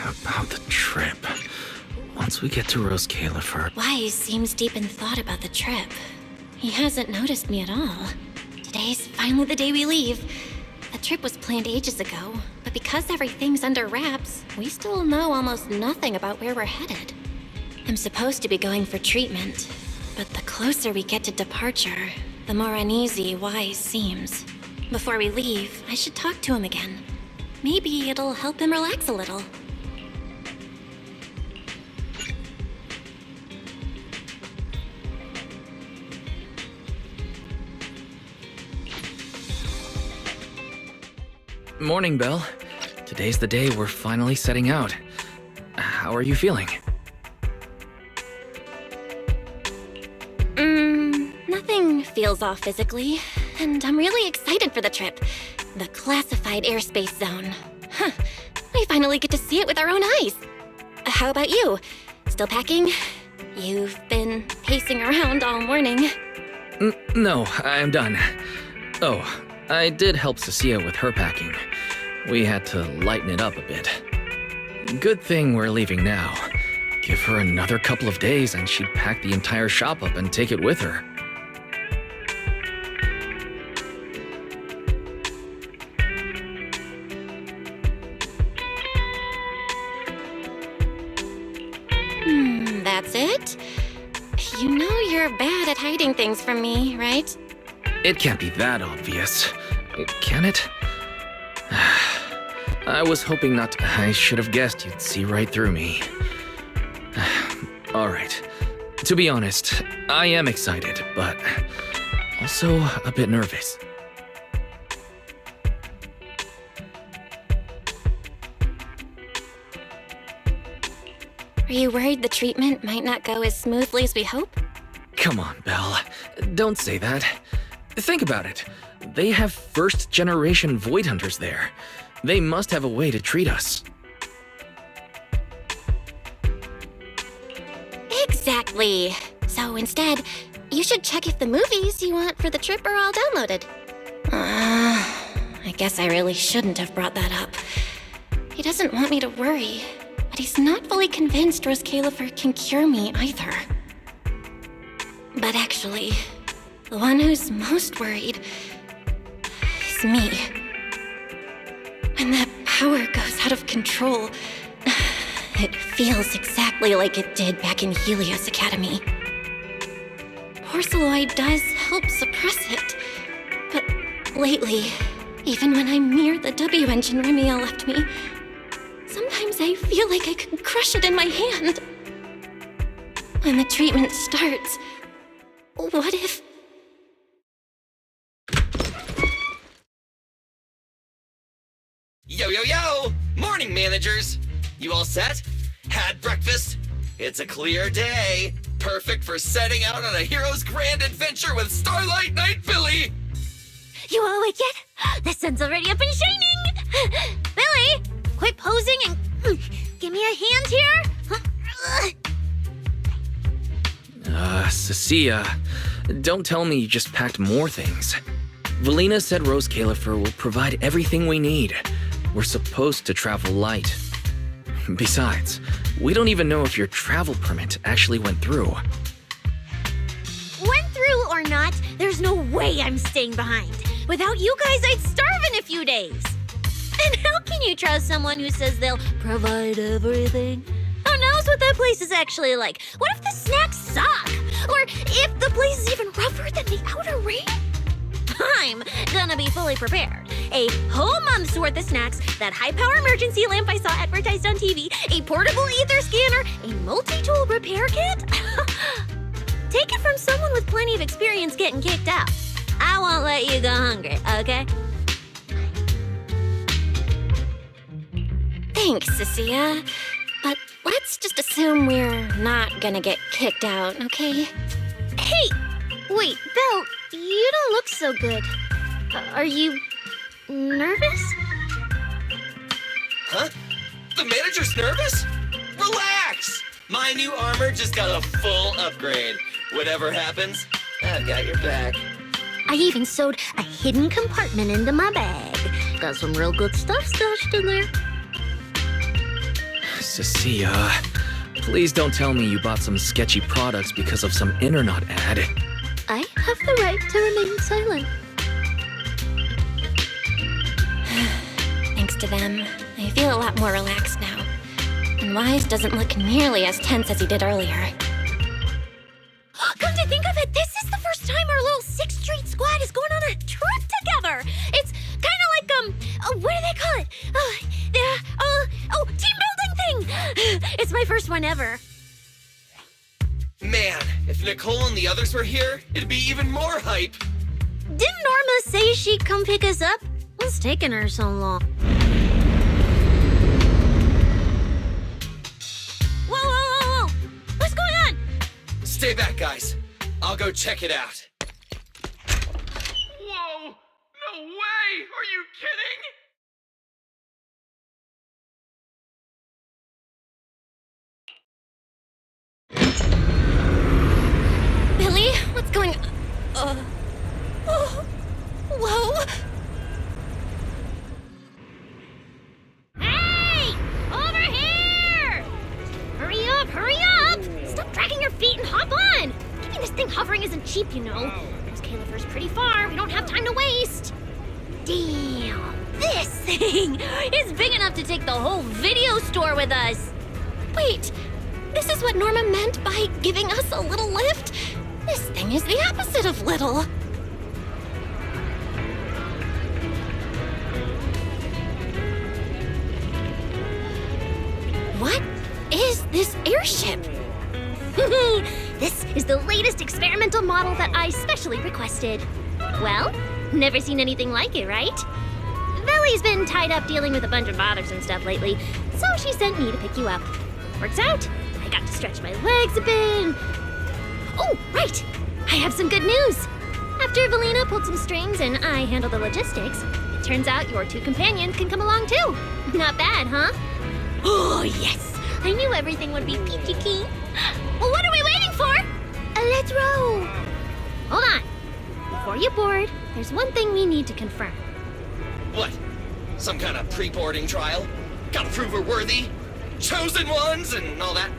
about the trip. Once we get to Rose Califer... Wise seems deep in thought about the trip. He hasn't noticed me at all. Today's finally the day we leave. The trip was planned ages ago, but because everything's under wraps, we still know almost nothing about where we're headed. I'm supposed to be going for treatment, but the closer we get to departure, the more uneasy Wise seems. Before we leave, I should talk to him again. Maybe it'll help him relax a little. Morning, Belle. Today's the day we're finally setting out. How are you feeling? Nothing feels off physically, and I'm really excited for the trip. The classified airspace zone. Huh. We finally get to see it with our own eyes. How about you? Still packing? You've been pacing around all morning. No, I'm done. Oh, I did help Cecilia with her packing. We had to lighten it up a bit. Good thing we're leaving now. Give her another couple of days and she'd pack the entire shop up and take it with her. That's it? You know you're bad at hiding things from me, right? It can't be that obvious, can it? I was hoping not to. I should have guessed you'd see right through me. Alright. To be honest, I am excited, but also a bit nervous. Are you worried the treatment might not go as smoothly as we hope? Come on, Belle. Don't say that. Think about it. They have first-generation Void Hunters there. They must have a way to treat us. Exactly. So instead, you should check if the movies you want for the trip are all downloaded. I guess I really shouldn't have brought that up. He doesn't want me to worry, but he's not fully convinced Rose Califer can cure me either. But actually, the one who's most worried is me. When that power goes out of control, it feels exactly like it did back in Helios Academy. Porceloid does help suppress it, but lately, even when I'm near the W engine Remiel left me, sometimes I feel like I could crush it in my hand. When the treatment starts, what if... Yo, yo, yo! Morning, managers! You all set? Had breakfast? It's a clear day. Perfect for setting out on a hero's grand adventure with Starlight Knight Billy! You all awake yet? The sun's already up and shining! Billy, quit posing and give me a hand here! Cecilia, don't tell me you just packed more things. Valina said Rose Califer will provide everything we need. We're supposed to travel light. Besides, we don't even know if your travel permit actually went through. Went through or not, there's no way I'm staying behind. Without you guys, I'd starve in a few days. And how can you trust someone who says they'll provide everything? Who knows what that place is actually like? What if the snacks suck? Or if the place is even rougher than the outer ring? I'm gonna be fully prepared. A whole month's worth of snacks, that high-power emergency lamp I saw advertised on TV, a portable ether scanner, a multi-tool repair kit. Take it from someone with plenty of experience getting kicked out. I won't let you go hungry, okay? Thanks, Cecilia. But let's just assume we're not gonna get kicked out, okay? Hey! Wait, Belle, you don't look so good. Are you nervous? Huh? The manager's nervous? Relax! My new armor just got a full upgrade. Whatever happens, I've got your back. I even sewed a hidden compartment into my bag. Got some real good stuff stashed in there. Cecilia, please don't tell me you bought some sketchy products because of some internet ad. I have the right to remain silent. Thanks to them, I feel a lot more relaxed now. And Wise doesn't look nearly as tense as he did earlier. Come to think of it, this is the first time our little 6th Street squad is going on a trip together. It's kind of like, what do they call it? Team building thing. It's my first one ever. Man, if Nicole and the others were here, it'd be even more hype. Didn't Norma say she'd come pick us up? What's taking her so long? Whoa! What's going on? Stay back, guys. I'll go check it out. Whoa! No way! Are you kidding? Billy, what's going on? Whoa! Hey! Over here! Hurry up! Stop dragging your feet and hop on! Keeping this thing hovering isn't cheap, you know. This Califer's pretty far. We don't have time to waste. Damn! This thing is big enough to take the whole video store with us. Wait, this is what Norma meant by giving us a little lift? This thing is the opposite of little. What is this airship? This is the latest experimental model that I specially requested. Well, never seen anything like it, right? Velly's been tied up dealing with a bunch of bothersome stuff lately, so she sent me to pick you up. Works out. I got to stretch my legs a bit. Oh, right! I have some good news. After Valina pulled some strings and I handled the logistics, it turns out your 2 companions can come along too. Not bad, huh? Oh, yes! I knew everything would be peachy keen. Well, what are we waiting for? Let's row. Hold on. Before you board, there's one thing we need to confirm. What? Some kind of pre-boarding trial? Gotta prove we're worthy? Chosen ones and all that?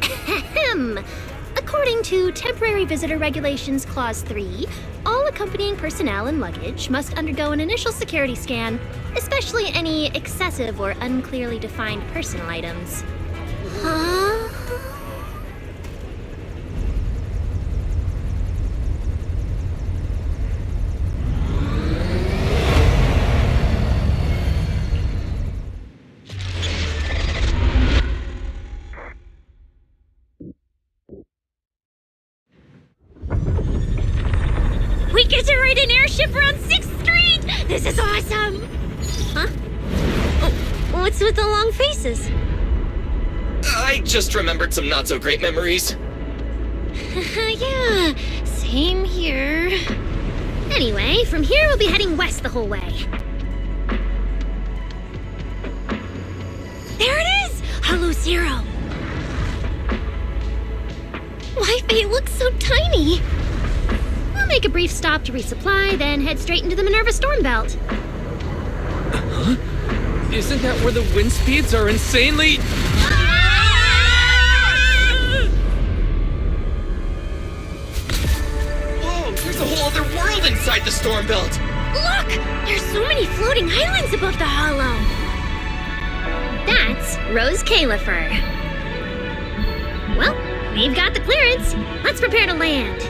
Ahem. According to Temporary Visitor Regulations Clause 3, all accompanying personnel and luggage must undergo an initial security scan, especially any excessive or unclearly defined personal items. Huh? We get to ride an airship around 6th Street! This is awesome! Huh? Oh, what's with the long faces? I just remembered some not-so-great memories. Yeah, same here. Anyway, from here we'll be heading west the whole way. There it is! Hollow Zero! Why, they look so tiny. We'll make a brief stop to resupply, then head straight into the Minerva Storm Belt. Huh? Isn't that where the wind speeds are insanely... Whoa, there's a whole other world inside the storm belt. Look! There's so many floating islands above the hollow. That's Rose Califer. Well, we've got the clearance. Let's prepare to land.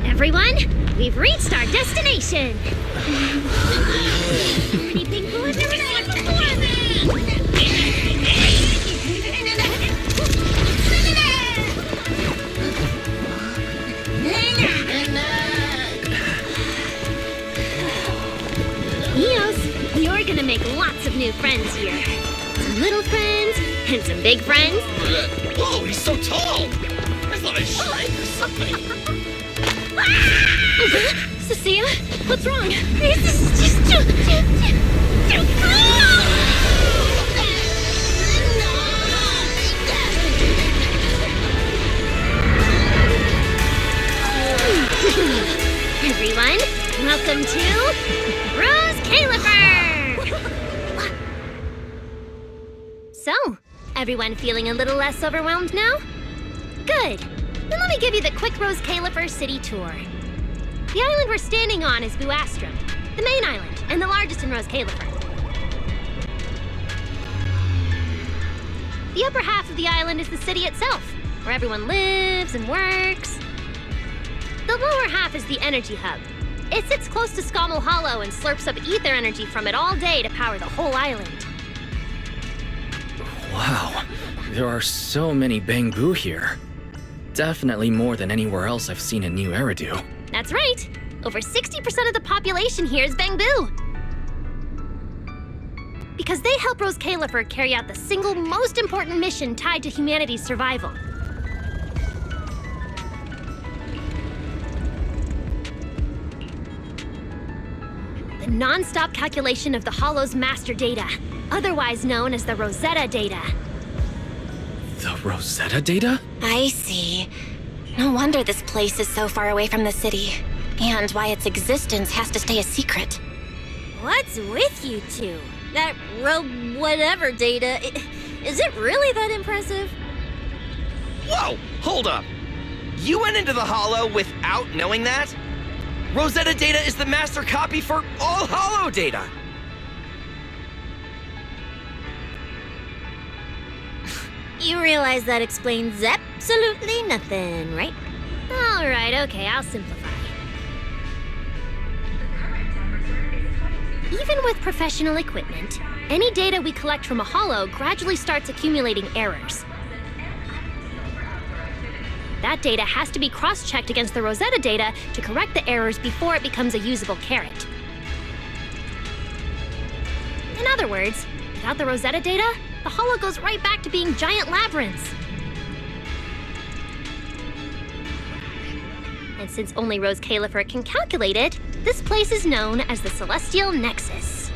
Everyone, we've reached our destination. Pretty big blue, I've never seen before. Eos, you're gonna make lots of new friends here. Some little friends and some big friends. Whoa, he's so tall. I thought I shrank or something. Cecilia, what's wrong? This is just too Rose Califer! So, everyone feeling a little less overwhelmed now? Good. Then let me give you the quick Rose Califer city tour. The island we're standing on is Buastrum, the main island, and the largest in Rose Califer. The upper half of the island is the city itself, where everyone lives and works. The lower half is the energy hub. It sits close to Scommel Hollow and slurps up ether energy from it all day to power the whole island. Wow, there are so many Bangbu here. Definitely more than anywhere else I've seen in New Eridu. That's right. Over 60% of the population here is Bangbu. Because they help Rose Califer carry out the single most important mission tied to humanity's survival. The non-stop calculation of the Hollow's master data, otherwise known as the Rosetta data. The Rosetta data? I see. No wonder this place is so far away from the city, and why its existence has to stay a secret. What's with you two? That whatever data, is it really that impressive? Whoa, hold up. You went into the Hollow without knowing that? Rosetta data is the master copy for all Hollow data. You realize that explains absolutely nothing, right? All right, okay, I'll simplify. Even with professional equipment, any data we collect from a Hollow gradually starts accumulating errors. That data has to be cross-checked against the Rosetta data to correct the errors before it becomes a usable carrot. In other words, without the Rosetta data, the Hollow goes right back to being giant labyrinths. And since only Rose Califer can calculate it, this place is known as the Celestial Nexus.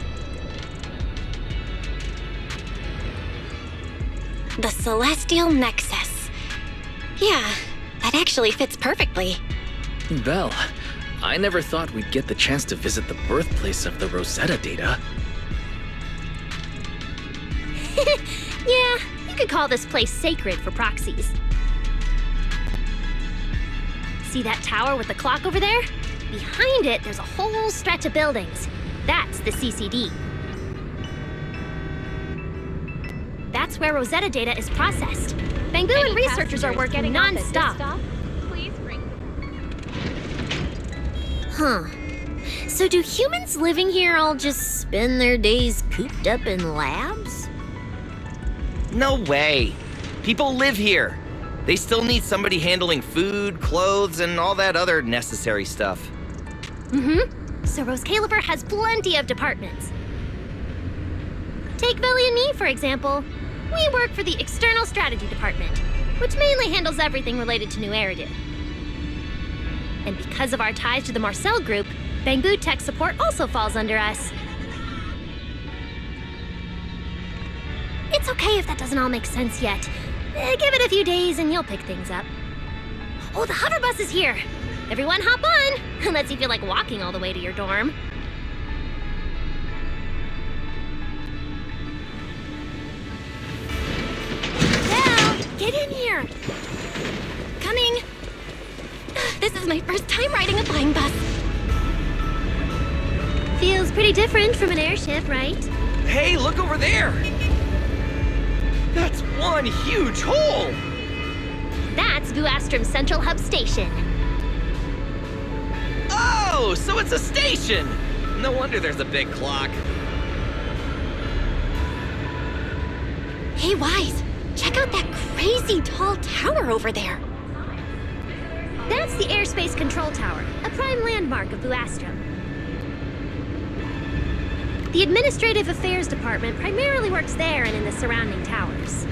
The Celestial Nexus. Yeah, that actually fits perfectly. Belle, I never thought we'd get the chance to visit the birthplace of the Rosetta data. Yeah, you could call this place sacred for proxies. See that tower with the clock over there? Behind it, there's a whole stretch of buildings. That's the CCD. That's where Rosetta data is processed. Bangbu and researchers are working non-stop. Huh. So do humans living here all just spend their days cooped up in labs? No way. People live here. They still need somebody handling food, clothes, and all that other necessary stuff. Mm-hmm. So Rose Califer has plenty of departments. Take Billy and me, for example. We work for the External Strategy Department, which mainly handles everything related to New Eridu. And because of our ties to the Marcel Group, Bangbu Tech Support also falls under us. It's okay if that doesn't all make sense yet. Give it a few days and you'll pick things up. Oh, the hover bus is here! Everyone hop on! Unless you feel like walking all the way to your dorm. Belle, get in here! Coming! This is my first time riding a flying bus. Feels pretty different from an airship, right? Hey, look over there! That's one huge hole! That's Buastrum's Central Hub Station. Oh, so it's a station! No wonder there's a big clock. Hey, Wise, check out that crazy tall tower over there. That's the Airspace Control Tower, a prime landmark of Buastrum. The Administrative Affairs Department primarily works there and in the surrounding towers.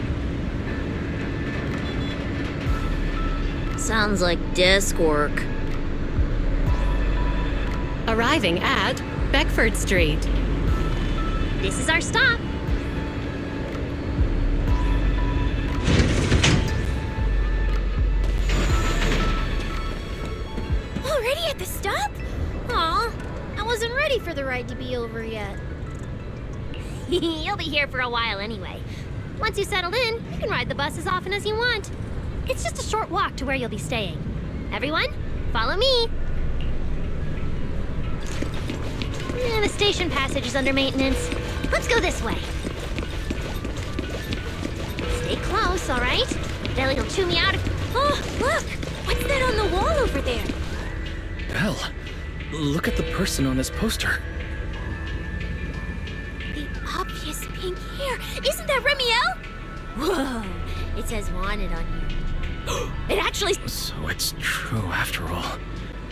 Sounds like desk work. Arriving at Beckford Street. This is our stop. Already at the stop? Aw, I was wasn't ready for the ride to be over yet. You'll be here for a while anyway. Once you settled in, you can ride the bus as often as you want. It's just a short walk to where you'll be staying. Everyone, follow me. The station passage is under maintenance. Let's go this way. Stay close, all right? Billy will chew me out if... Oh, look! What's that on the wall over there? Belle, look at the person on this poster. The obvious pink hair. Isn't that Remiel? Whoa! It says wanted on you. It actually... So it's true after all.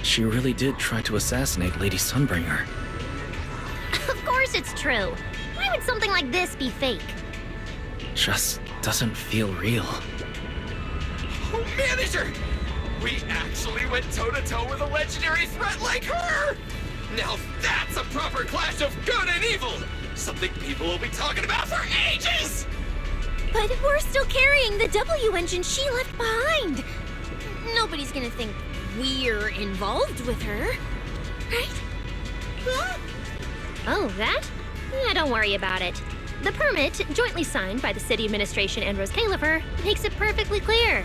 She really did try to assassinate Lady Sunbringer. Of course it's true. Why would something like this be fake? Just doesn't feel real. Oh, Manager! We actually went toe-to-toe with a legendary threat like her! Now that's a proper clash of good and evil! Something people will be talking about for ages! But we're still carrying the W engine she left behind. Nobody's gonna think we're involved with her, right? Huh? Oh, that? Yeah, don't worry about it. The permit, jointly signed by the city administration and Rose Califer, makes it perfectly clear.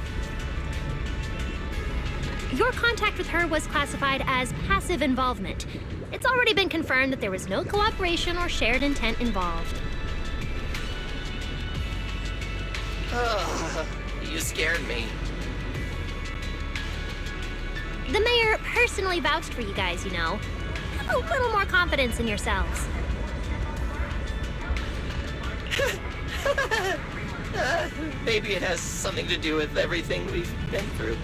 Your contact with her was classified as passive involvement. It's already been confirmed that there was no cooperation or shared intent involved. You scared me. The mayor personally vouched for you guys, you know. Have a little more confidence in yourselves. Maybe it has something to do with everything we've been through.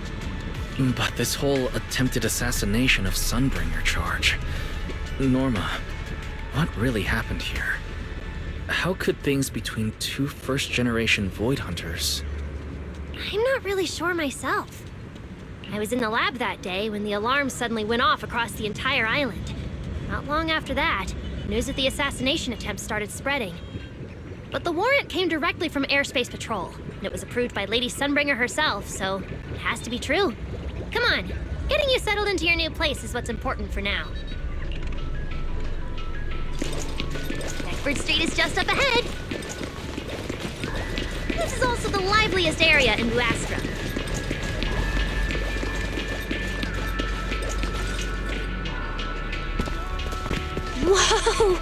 But this whole attempted assassination of Sunbringer charge... Norma, what really happened here? How could things between two first-generation Void Hunters... I'm not really sure myself. I was in the lab that day when the alarm suddenly went off across the entire island. Not long after that, news of the assassination attempt started spreading. But the warrant came directly from Airspace Patrol, and it was approved by Lady Sunbringer herself, so it has to be true. Come on, getting you settled into your new place is what's important for now. Beckford Street is just up ahead. This is also the liveliest area in Buastra. Whoa!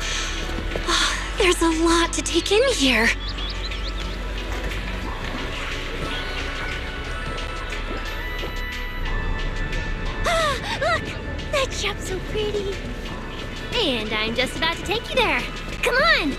Oh, there's a lot to take in here. Ah, look! That shop's so pretty. And I'm just about to take you there. Come on!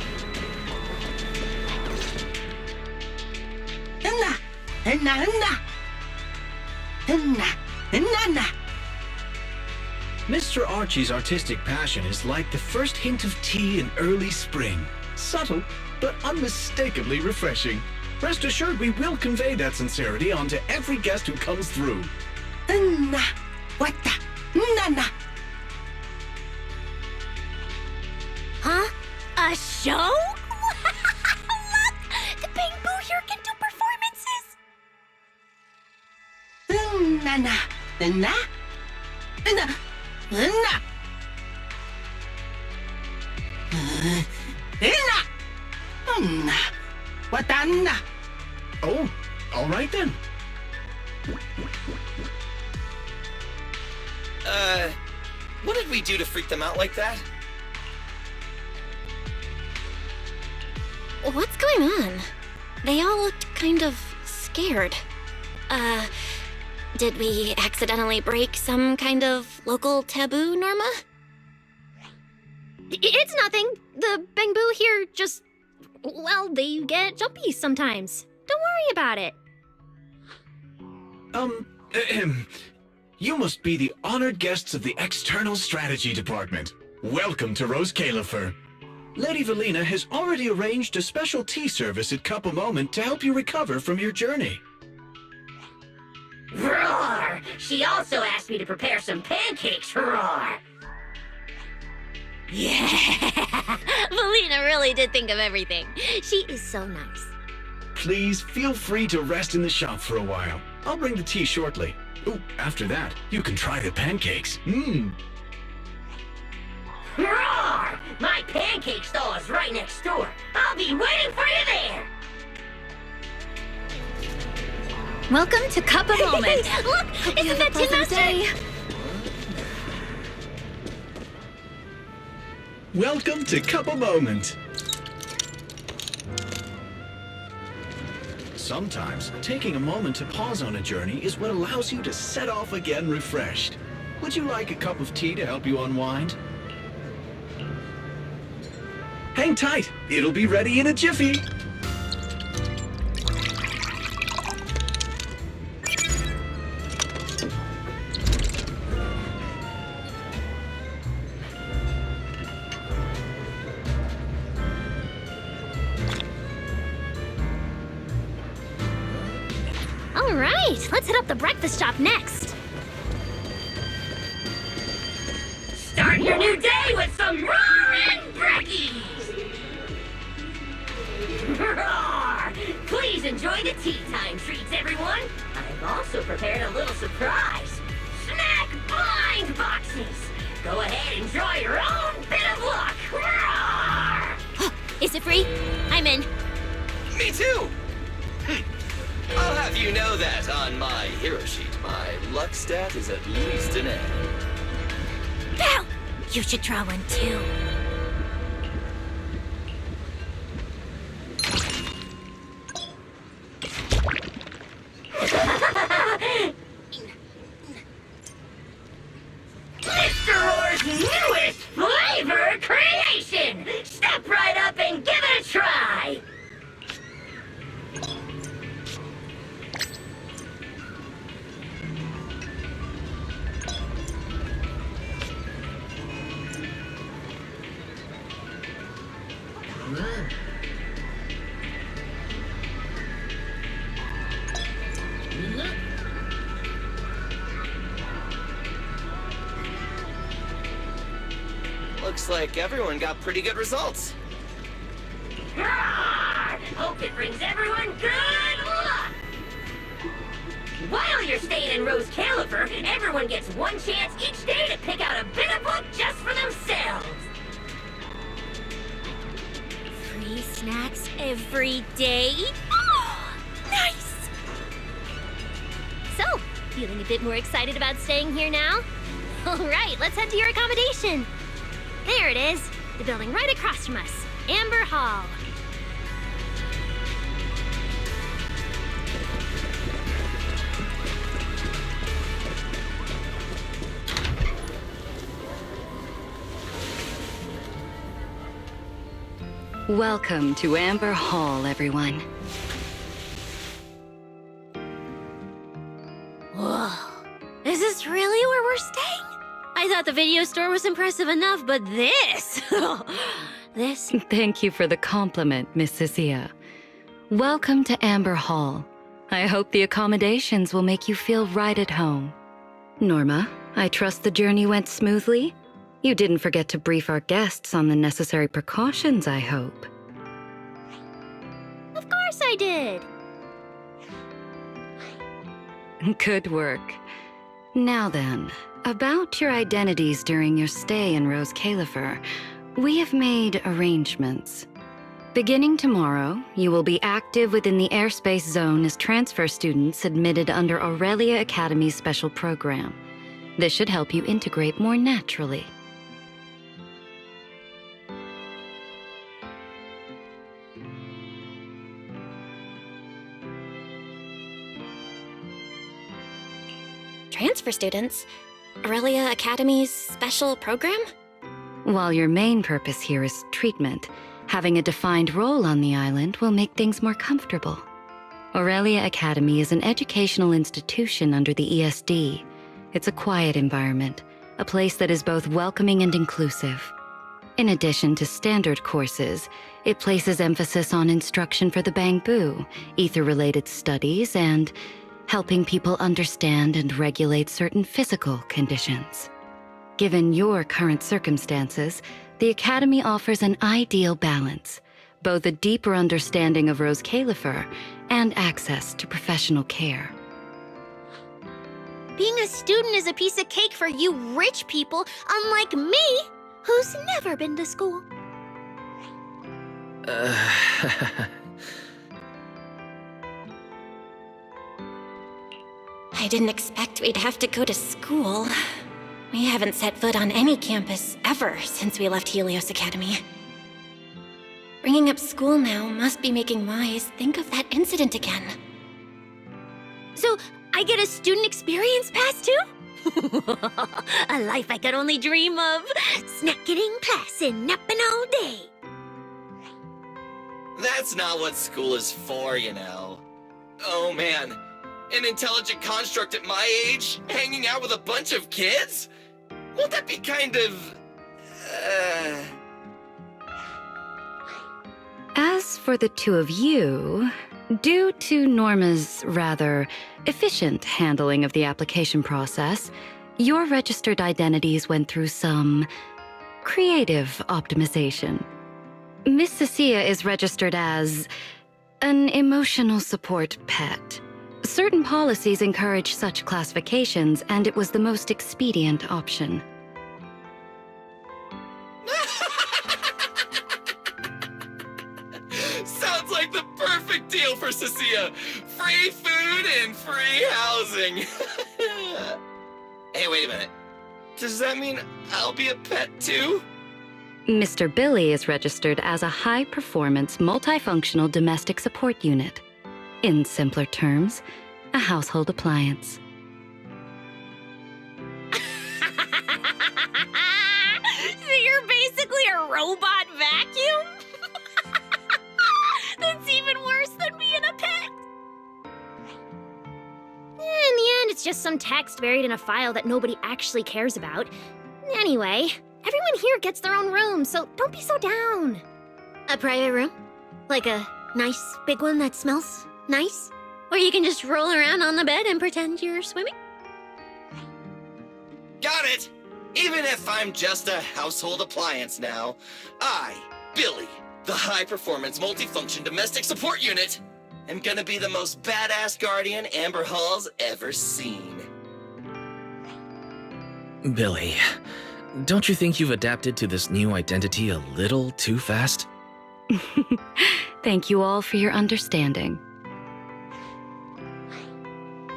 Mr. Archie's artistic passion is like the first hint of tea in early spring. Subtle, but unmistakably refreshing. Rest assured we will convey that sincerity onto every guest who comes through. Huh? A show? Look! The Bamboo here can do performances! Oh, all right then. What did we do to freak them out like that? What's going on? They all looked kind of scared. Did we accidentally break some kind of local taboo, Norma? It's nothing. The Bamboo here just... well, they get jumpy sometimes. Don't worry about it. You must be the honored guests of the External Strategy Department. Welcome to Rose Califer. Lady Valina has already arranged a special tea service at Cup a Moment to help you recover from your journey. Roar! She also asked me to prepare some pancakes, roar! Yeah! Valina really did think of everything. She is so nice. Please feel free to rest in the shop for a while. I'll bring the tea shortly. Ooh, after that, you can try the pancakes. Roar! My pancake stall is right next door. I'll be waiting for you there. Welcome to Cup of Moment. Look, isn't that Tin Master? Welcome to Cup of Moment. Sometimes, taking a moment to pause on a journey is what allows you to set off again refreshed. Would you like a cup of tea to help you unwind? Hang tight, it'll be ready in a jiffy. All right, let's hit up the breakfast shop next. Start your new day with some roaring brekkies! Roar! Please enjoy the tea time treats, everyone! I've also prepared a little surprise. Snack blind boxes! Go ahead and draw your own bit of luck! Roar! Is it free? I'm in. Me too! I'll have you know that on my hero sheet, my luck stat is at least an A. Ow! You should draw one too. Mr. Roar's newest flavor creation! Step right up and give it a try! Looks like everyone got pretty good results. Roar! Hope it brings everyone good luck! While you're staying in Rose Califer, everyone gets one chance each day to pick out a bit of book just for themselves. Free snacks every day? Oh, nice! So, feeling a bit more excited about staying here now? All right, let's head to your accommodation. There it is, the building right across from us, Amber Hall. Welcome to Amber Hall, everyone. Whoa, is this really where we're staying? I thought the video store was impressive enough, but this... this... Thank you for the compliment, Miss Cecilia. Welcome to Amber Hall. I hope the accommodations will make you feel right at home. Norma, I trust the journey went smoothly? You didn't forget to brief our guests on the necessary precautions, I hope. Of course I did! Good work. Now then, about your identities during your stay in Rose Califer, we have made arrangements. Beginning tomorrow, you will be active within the airspace zone as transfer students admitted under Aurelia Academy's special program. This should help you integrate more naturally. Transfer students? Aurelia Academy's special program? While your main purpose here is treatment, having a defined role on the island will make things more comfortable. Aurelia Academy is an educational institution under the ESD. It's a quiet environment, a place that is both welcoming and inclusive. In addition to standard courses, it places emphasis on instruction for the Bangbu, ether-related studies, and helping people understand and regulate certain physical conditions. Given your current circumstances, the Academy offers an ideal balance, both a deeper understanding of Rose Califer and access to professional care. Being a student is a piece of cake for you rich people, unlike me! who's never been to school. I didn't expect we'd have to go to school. We haven't set foot on any campus ever since we left Helios Academy. Bringing up school now must be making Wise think of that incident again. So, I get a student experience pass too? A life I could only dream of. Snacking in class and napping all day. That's not what school is for, you know. Oh man, an intelligent construct at my age, hanging out with a bunch of kids? Won't that be kind of... As for the two of you, due to Norma's rather efficient handling of the application process, your registered identities went through some creative optimization. Miss Cecilia is registered as an emotional support pet. Certain policies encourage such classifications, and it was the most expedient option. Sounds like the perfect deal for Cecilia. Free food and free housing. Hey, wait a minute. Does that mean I'll be a pet too? Mr. Billy is registered as a high-performance, multifunctional domestic support unit. In simpler terms, a household appliance. So you're basically a robot vacuum? That's even worse than being a pet. In the end, it's just some text buried in a file that nobody actually cares about. Anyway, everyone here gets their own room, so don't be so down. A private room? Like a nice big one that smells nice? Or you can just roll around on the bed and pretend you're swimming? Got it! Even if I'm just a household appliance now, I, Billy, the high-performance multifunction domestic support unit, am gonna be the most badass guardian Amber Hall's ever seen. Billy, don't you think you've adapted to this new identity a little too fast? Thank you all for your understanding.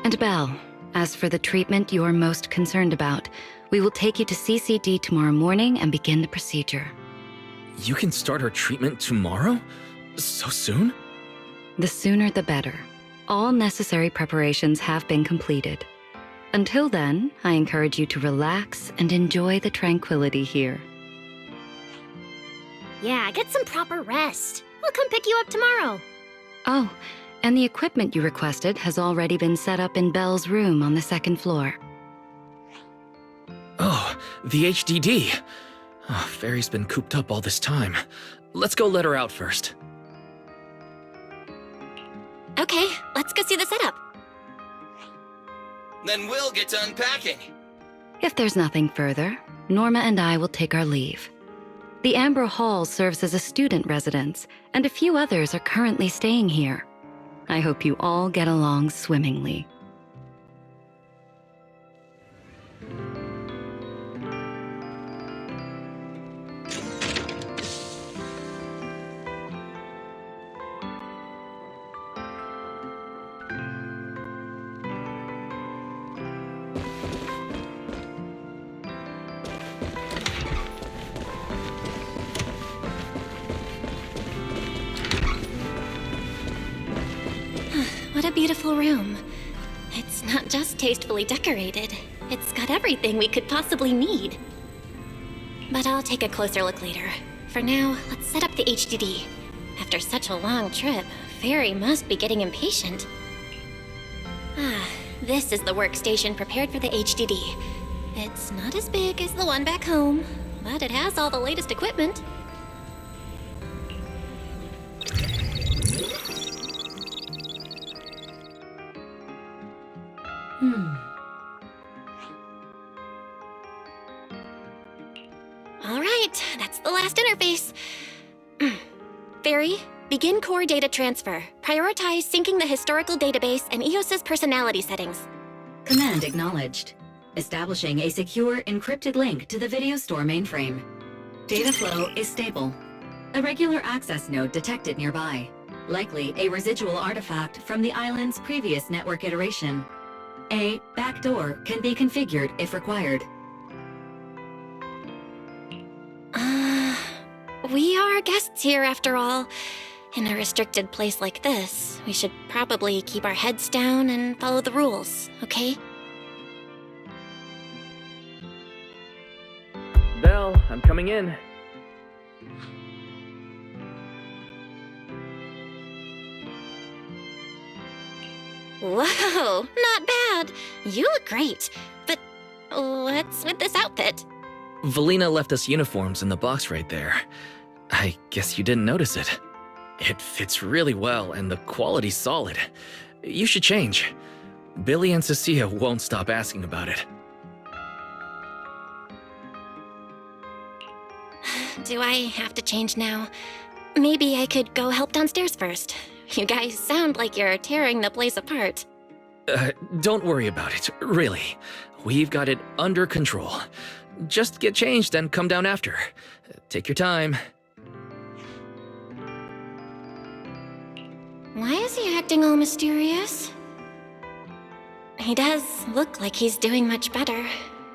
And Belle, as for the treatment you're most concerned about, we will take you to CCD tomorrow morning and begin the procedure. You can start her treatment tomorrow? So soon? The sooner the better. All necessary preparations have been completed. Until then, I encourage you to relax and enjoy the tranquility here. Yeah, get some proper rest. We'll come pick you up tomorrow. Oh, and the equipment you requested has already been set up in Belle's room on the second floor. Oh, the HDD. Oh, Fairy's been cooped up all this time. Let's go let her out first. Okay, let's go see the setup. Then we'll get to unpacking. If there's nothing further, Norma and I will take our leave. The Amber Hall serves as a student residence, and a few others are currently staying here. I hope you all get along swimmingly. What a beautiful room. It's not just tastefully decorated, it's got everything we could possibly need. But I'll take a closer look later. For now, let's set up the HDD. After such a long trip, Fairy must be getting impatient. This is the workstation prepared for the HDD. It's not as big as the one back home, but it has all the latest equipment. All right, that's the last interface. Fairy, begin core data transfer. Prioritize syncing the historical database and EOS's personality settings. Command acknowledged. Establishing a secure, encrypted link to the video store mainframe. Data flow is stable. A regular access node detected nearby. Likely a residual artifact from the island's previous network iteration. A backdoor can be configured if required. We are guests here after all. In a restricted place like this, we should probably keep our heads down and follow the rules, okay? Belle, I'm coming in. Whoa, not bad. You look great. But what's with this outfit? Valina left us uniforms in the box right there. I guess you didn't notice it. It fits really well and the quality's solid. You should change. Billy and Cecilia won't stop asking about it. Do I have to change now? Maybe I could go help downstairs first. You guys sound like you're tearing the place apart. Don't worry about it, really. We've got it under control. Just get changed and come down after. Take your time. Why is he acting all mysterious? He does look like he's doing much better.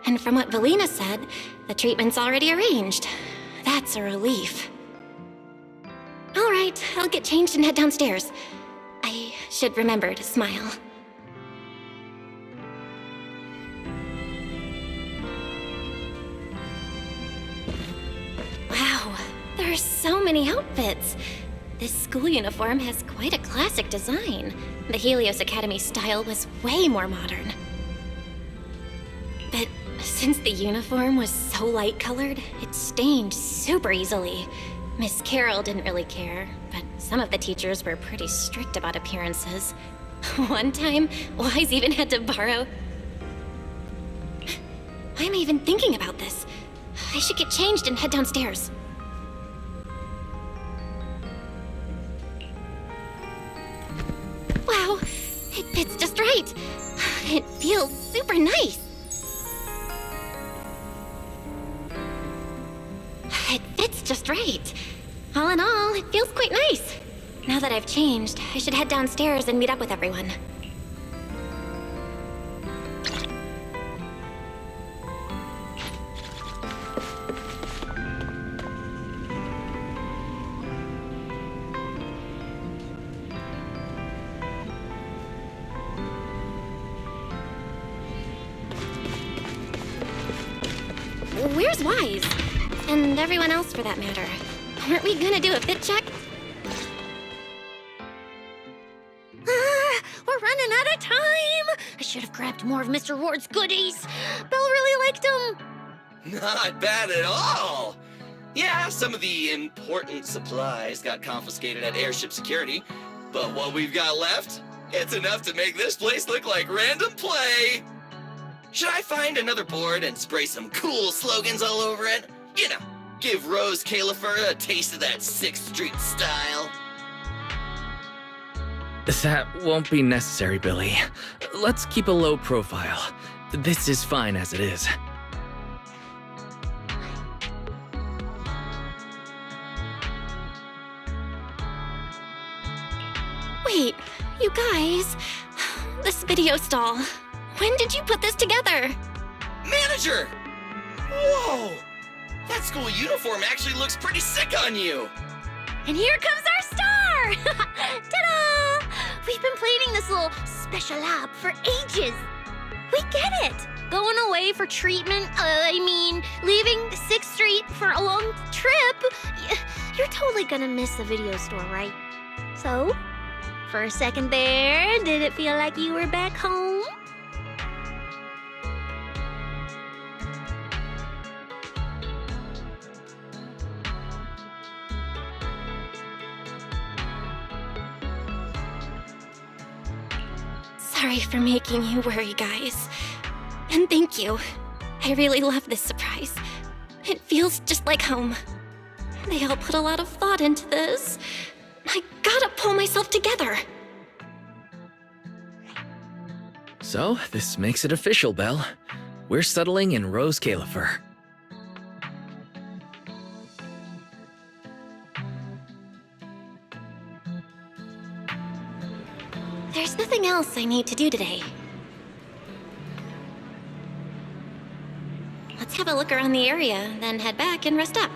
And from what Valina said, the treatment's already arranged. That's a relief. All right, I'll get changed and head downstairs. I should remember to smile. Wow, there are so many outfits. This school uniform has quite a classic design. The Helios Academy style was way more modern. But since the uniform was so light-colored, it stained super easily. Miss Carroll didn't really care, but some of the teachers were pretty strict about appearances. One time, Wise even had to borrow... Why am I even thinking about this? I should get changed and head downstairs. Wow, it fits just right. It feels super nice. It fits just right. All in all, it feels quite nice. Now that I've changed, I should head downstairs and meet up with everyone. Where's Wise? And everyone else for that matter. Weren't we gonna do a fit check? We're running out of time! I should have grabbed more of Mr. Ward's goodies. Belle really liked them. Not bad at all! Yeah, some of the important supplies got confiscated at airship security, but what we've got left, it's enough to make this place look like random play! Should I find another board and spray some cool slogans all over it? You know, give Rose Califer a taste of that 6th Street style. That won't be necessary, Billy. Let's keep a low profile. This is fine as it is. Wait, you guys. This video stall. When did you put this together? Manager! Whoa! That school uniform actually looks pretty sick on you! And here comes our star! Ta-da! We've been planning this little special lab for ages. We get it. Going away for treatment, leaving 6th Street for a long trip. You're totally gonna miss the video store, right? So, for a second there, did it feel like you were back home? Sorry for making you worry, guys. And thank you. I really love this surprise. It feels just like home. They all put a lot of thought into this. I gotta pull myself together. So, this makes it official, Belle. We're settling in Rose Califer. There's nothing else I need to do today. Let's have a look around the area, then head back and rest up.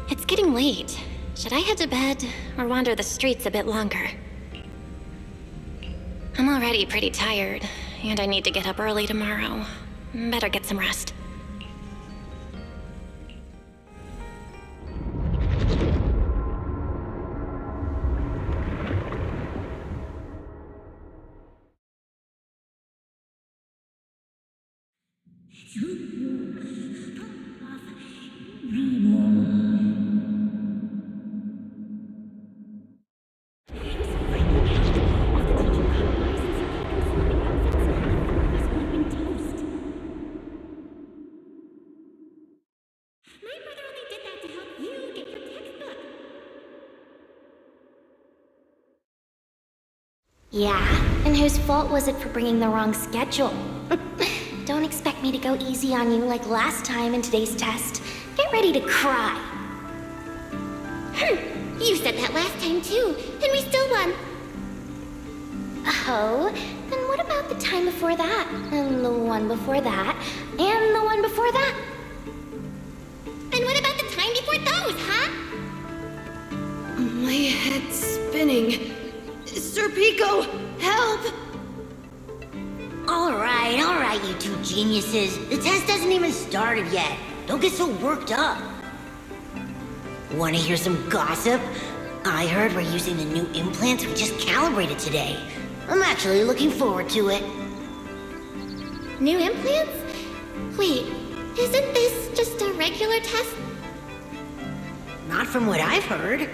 It's getting late. Should I head to bed or wander the streets a bit longer? I'm already pretty tired, and I need to get up early tomorrow. Better get some rest. Yeah? And whose fault was it for bringing the wrong schedule? Don't expect me to go easy on you like last time in today's test. Get ready to cry. You said that last time too, and we still won. Oh, then what about the time before that? And the one before that? And the one before that? And what about the time before those, huh? My head's spinning. Sir Pico, help! All right, you two geniuses. The test hasn't even started yet. Don't get so worked up. Want to hear some gossip? I heard we're using the new implants we just calibrated today. I'm actually looking forward to it. New implants? Wait, isn't this just a regular test? Not from what I've heard.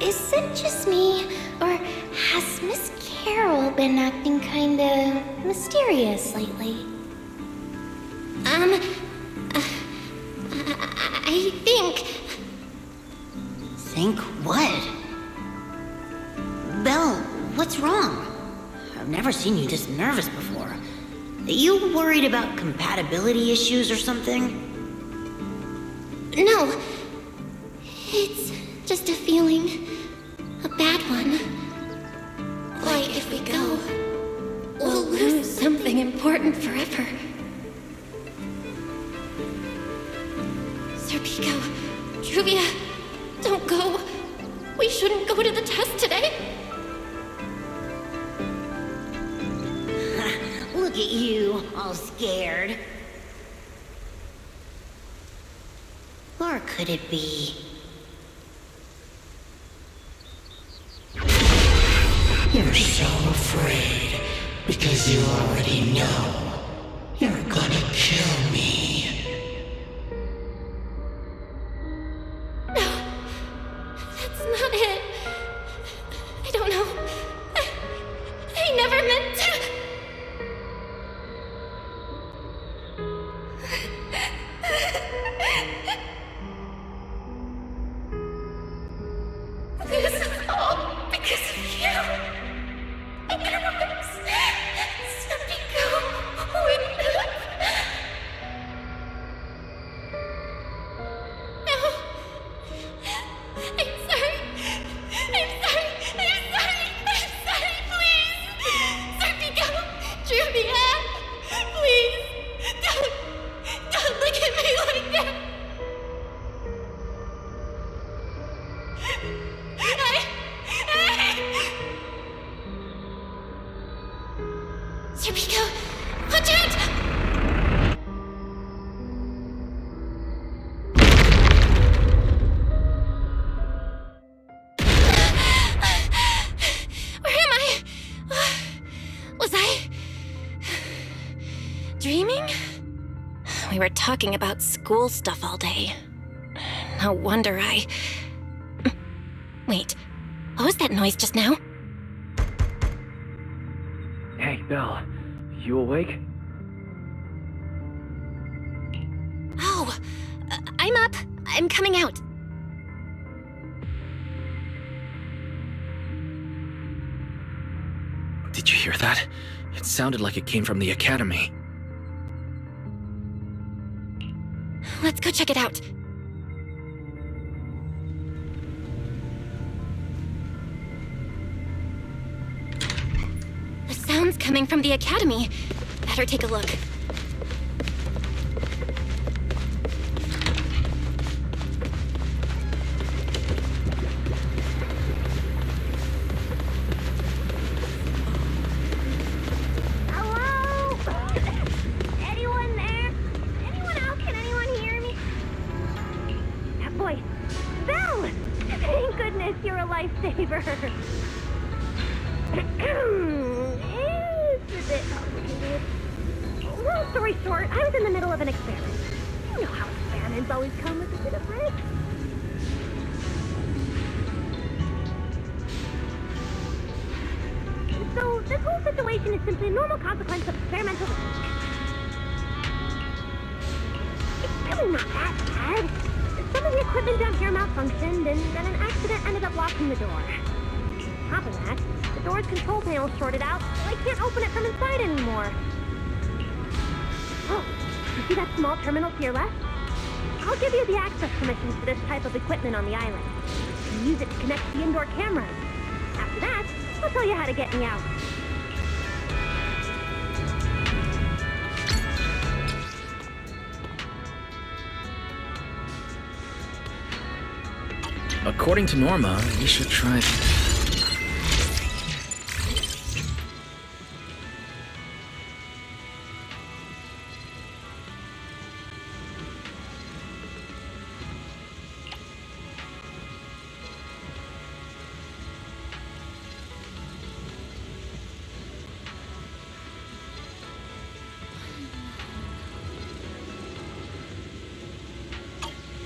Is it just me, or has Miss Carol been acting kinda mysterious lately? I think... Think what? Belle, what's wrong? I've never seen you this nervous before. Are you worried about compatibility issues or something? No. It's just a feeling. A bad one. Like if we go, we'll lose something important forever. Sir Pico, Truvia, don't go. We shouldn't go to the test today. Look at you, all scared. Or could it be... You're so afraid because you already know you're gonna kill me. No, that's not it. I don't know. I never meant to. This is all because of you. Otherwise, Sir Pico wouldn't have. No. I'm sorry. Please. Sir Pico, Truvia, please. Don't look at me like that. Sir Pico, watch out! Where am I? Was I dreaming? We were talking about school stuff all day. No wonder I... Wait, what was that noise just now? Hey, Belle. You awake? Oh, I'm up. I'm coming out. hear that? It sounded like it came from the academy. Let's go check it out. The sound's coming from the academy. Better take a look. Hello? Anyone there? Anyone out? Can anyone hear me? That voice. Belle! Thank goodness you're a lifesaver. It's a bit complicated. Long story short, I was in the middle of an experiment. You know how experiments always come with a bit of risk. So, this whole situation is simply a normal consequence of experimental risk. It's really not that bad. Some of the equipment down here malfunctioned, and then an accident ended up locking the door. On top of that, the door's control panel shorted out, so I can't open it from inside anymore. Oh, you see that small terminal to your left? I'll give you the access permissions for this type of equipment on the island. You can use it to connect to the indoor cameras. After that, I'll tell you how to get me out. According to Norma, we should try...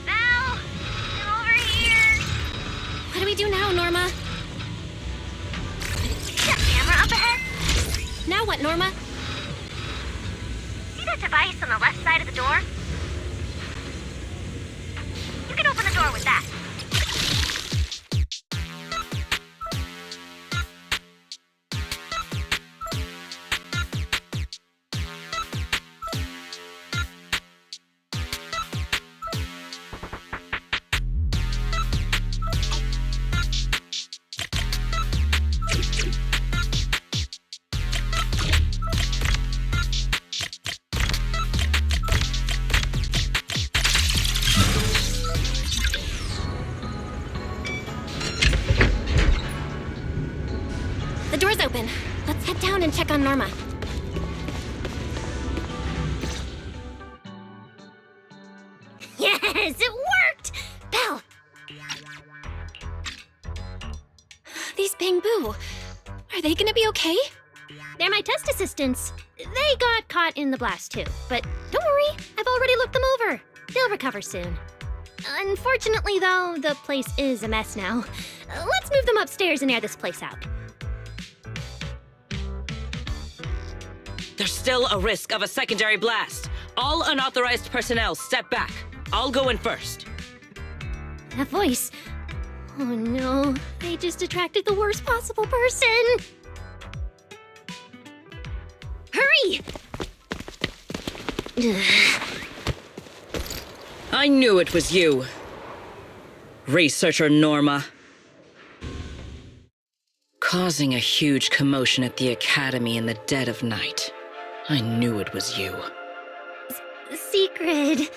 Val! I'm over here! What do we do now, Norma? See that camera up ahead? Now what, Norma? See that device on the left side of the door? You can open the door with that. The door's open. Let's head down and check on Norma. Yes, it worked! Belle! These bamboo. Are they gonna be okay? They're my test assistants. They got caught in the blast too, but don't worry, I've already looked them over. They'll recover soon. Unfortunately, though, the place is a mess now. Let's move them upstairs and air this place out. There's still a risk of a secondary blast. All unauthorized personnel, step back. I'll go in first. That voice. Oh no, they just attracted the worst possible person. Hurry! I knew it was you. Researcher Norma. Causing a huge commotion at the academy in the dead of night. I knew it was you. Secret.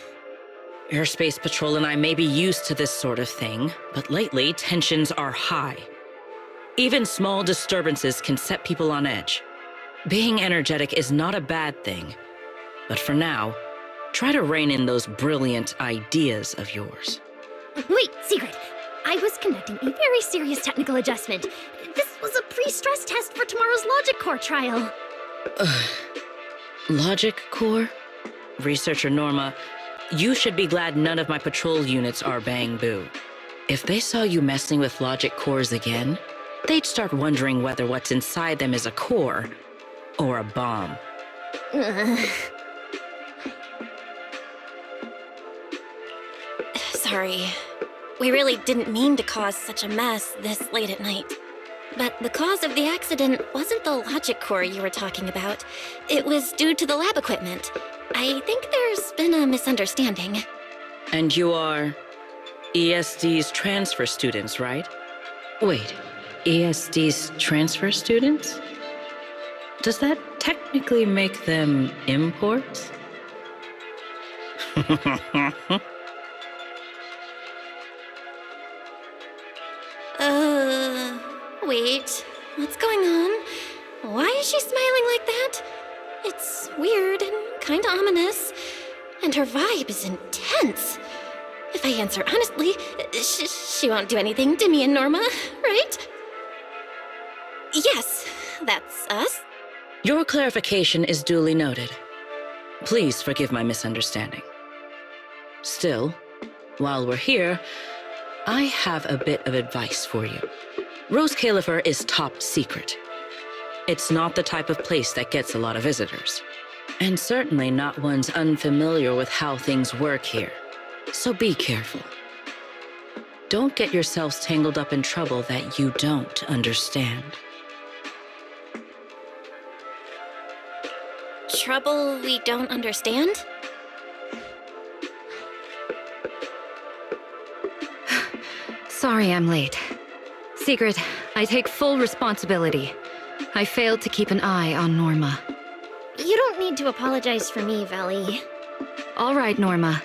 Airspace Patrol and I may be used to this sort of thing, but lately tensions are high. Even small disturbances can set people on edge. Being energetic is not a bad thing, but for now, try to rein in those brilliant ideas of yours. Wait, Secret. I was conducting a very serious technical adjustment. This was a pre-stress test for tomorrow's Logic Core trial. Logic Core? Researcher Norma, you should be glad none of my patrol units are Bang Boo. If they saw you messing with Logic Cores again, they'd start wondering whether what's inside them is a core or a bomb. Sorry. We really didn't mean to cause such a mess this late at night. But the cause of the accident wasn't the logic core you were talking about. It was due to the lab equipment. I think there's been a misunderstanding. And you are ESD's transfer students, right? Wait, ESD's transfer students? Does that technically make them imports? Wait, what's going on? Why is she smiling like that? It's weird and kinda ominous. And her vibe is intense. If I answer honestly, she won't do anything to me and Norma, right? Yes, that's us. Your clarification is duly noted. Please forgive my misunderstanding. Still, while we're here, I have a bit of advice for you. Rose Califer is top secret. It's not the type of place that gets a lot of visitors. And certainly not ones unfamiliar with how things work here. So be careful. Don't get yourselves tangled up in trouble that you don't understand. Trouble we don't understand? Sorry I'm late. Secret, I take full responsibility. I failed to keep an eye on Norma. You don't need to apologize for me, Valley. All right, Norma.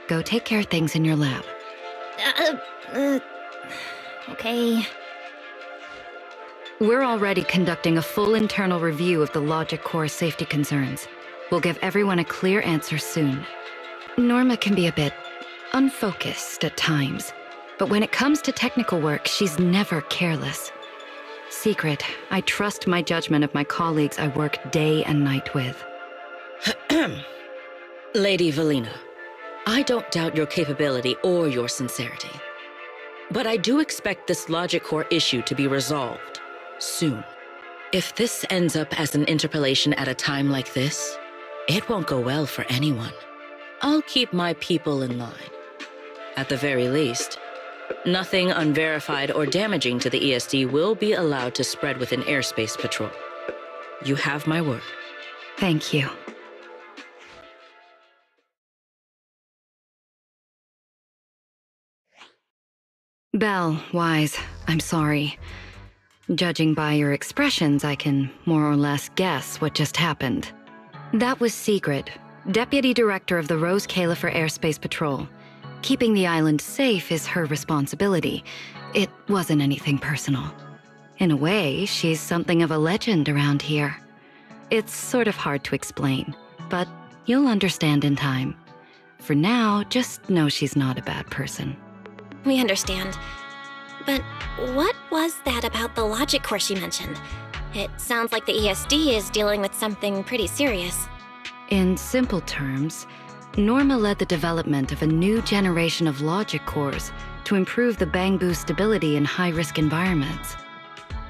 Go take care of things in your lab. Okay. We're already conducting a full internal review of the logic core safety concerns. We'll give everyone a clear answer soon. Norma can be a bit unfocused at times, but when it comes to technical work, she's never careless. Secret, I trust my judgment of my colleagues I work day and night with. Lady Valina, I don't doubt your capability or your sincerity. But I do expect this logic core issue to be resolved soon. If this ends up as an interpolation at a time like this, it won't go well for anyone. I'll keep my people in line. At the very least, nothing unverified or damaging to the ESD will be allowed to spread within airspace patrol. You have my word. Thank you. Belle, Wise, I'm sorry. Judging by your expressions, I can more or less guess what just happened. That was Secret, Deputy Director of the Rose Califer Airspace Patrol. Keeping the island safe is her responsibility. It wasn't anything personal. In a way, she's something of a legend around here. It's sort of hard to explain, but you'll understand in time. For now, just know she's not a bad person. We understand. But what was that about the logic core she mentioned? It sounds like the ESD is dealing with something pretty serious. In simple terms, Norma led the development of a new generation of logic cores to improve the Bangbu stability in high-risk environments.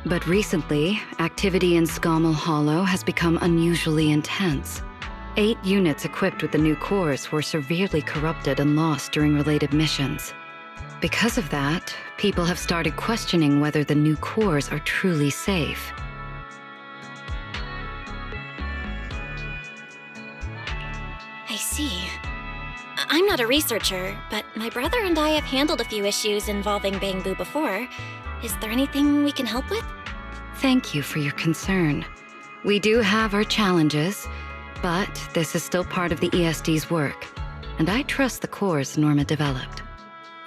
But recently, activity in Scommel Hollow has become unusually intense. 8 units equipped with the new cores were severely corrupted and lost during related missions. Because of that, people have started questioning whether the new cores are truly safe. I see. I'm not a researcher, but my brother and I have handled a few issues involving Bangbu before. Is there anything we can help with? Thank you for your concern. We do have our challenges, but this is still part of the ESD's work, and I trust the cores Norma developed.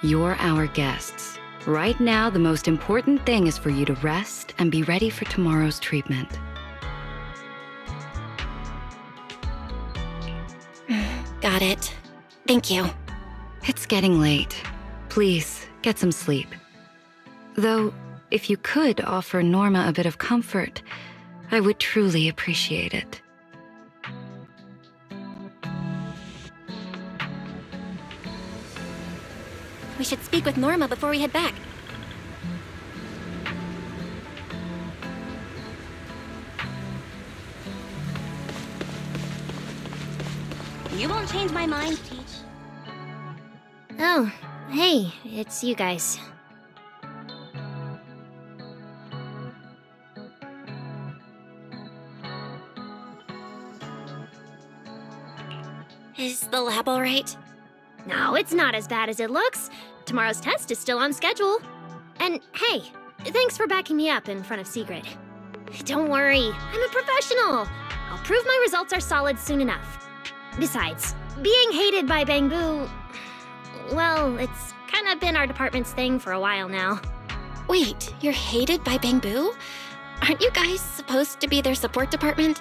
You're our guests. Right now, the most important thing is for you to rest and be ready for tomorrow's treatment. Got it. Thank you. It's getting late. Please, get some sleep. Though, if you could offer Norma a bit of comfort, I would truly appreciate it. We should speak with Norma before we head back. You won't change my mind, Peach. Oh, hey, it's you guys. Is the lab all right? No, it's not as bad as it looks. Tomorrow's test is still on schedule. And hey, thanks for backing me up in front of Sigrid. Don't worry, I'm a professional. I'll prove my results are solid soon enough. Besides, being hated by Bangbu, well, it's kind of been our department's thing for a while now. Wait, you're hated by Bangbu? Aren't you guys supposed to be their support department?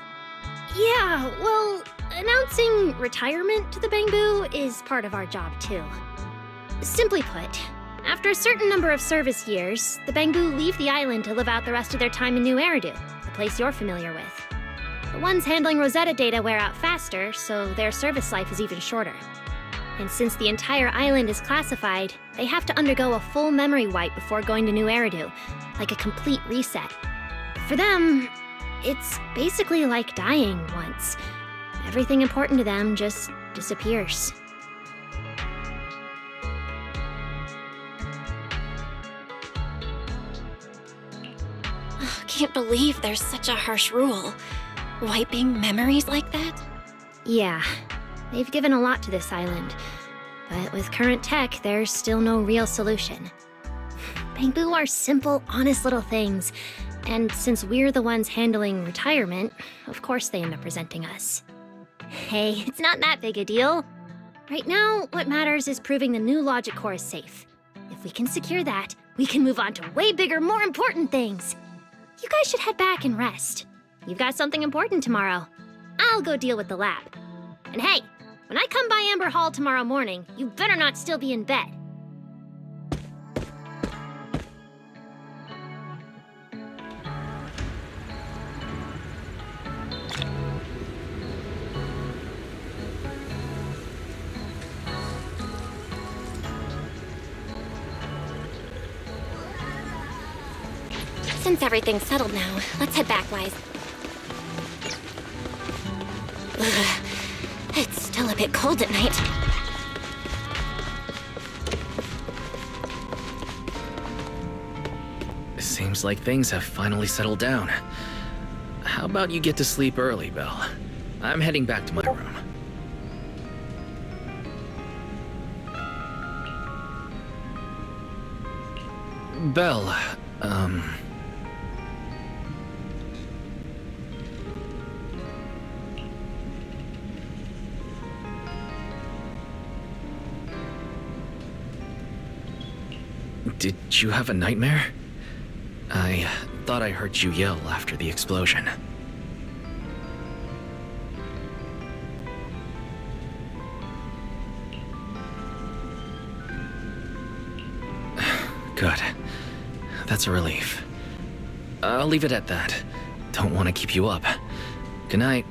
Yeah, well, announcing retirement to the Bangbu is part of our job too. Simply put, after a certain number of service years, the Bangbu leave the island to live out the rest of their time in New Eridu, the place you're familiar with. The ones handling Rosetta data wear out faster, so their service life is even shorter. And since the entire island is classified, they have to undergo a full memory wipe before going to New Eridu, like a complete reset. For them, it's basically like dying once. Everything important to them just disappears. Can't believe there's such a harsh rule. Wiping memories like that? Yeah, they've given a lot to this island. But with current tech, there's still no real solution. Bangbu are simple, honest little things. And since we're the ones handling retirement, of course they end up resenting us. Hey, it's not that big a deal. Right now, what matters is proving the new logic core is safe. If we can secure that, we can move on to way bigger, more important things. You guys should head back and rest. You've got something important tomorrow. I'll go deal with the lab. And hey, when I come by Amber Hall tomorrow morning, you better not still be in bed. Since everything's settled now, let's head back, Wise. Ugh, it's still a bit cold at night. Seems like things have finally settled down. How about you get to sleep early, Belle? I'm heading back to my room. Belle, did you have a nightmare? I thought I heard you yell after the explosion. Good. That's a relief. I'll leave it at that. Don't want to keep you up. Good night.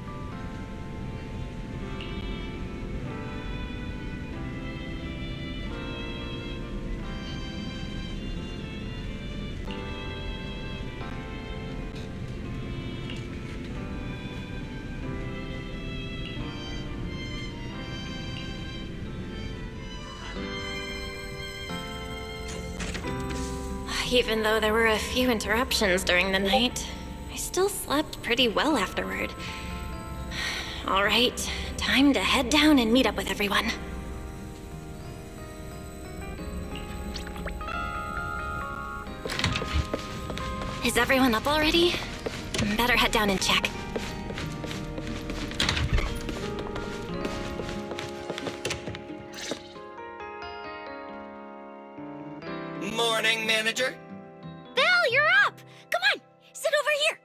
Even though there were a few interruptions during the night, I still slept pretty well afterward. All right, time to head down and meet up with everyone. Is everyone up already? Better head down and check. Morning, manager. Belle, you're up! Come on, sit over here.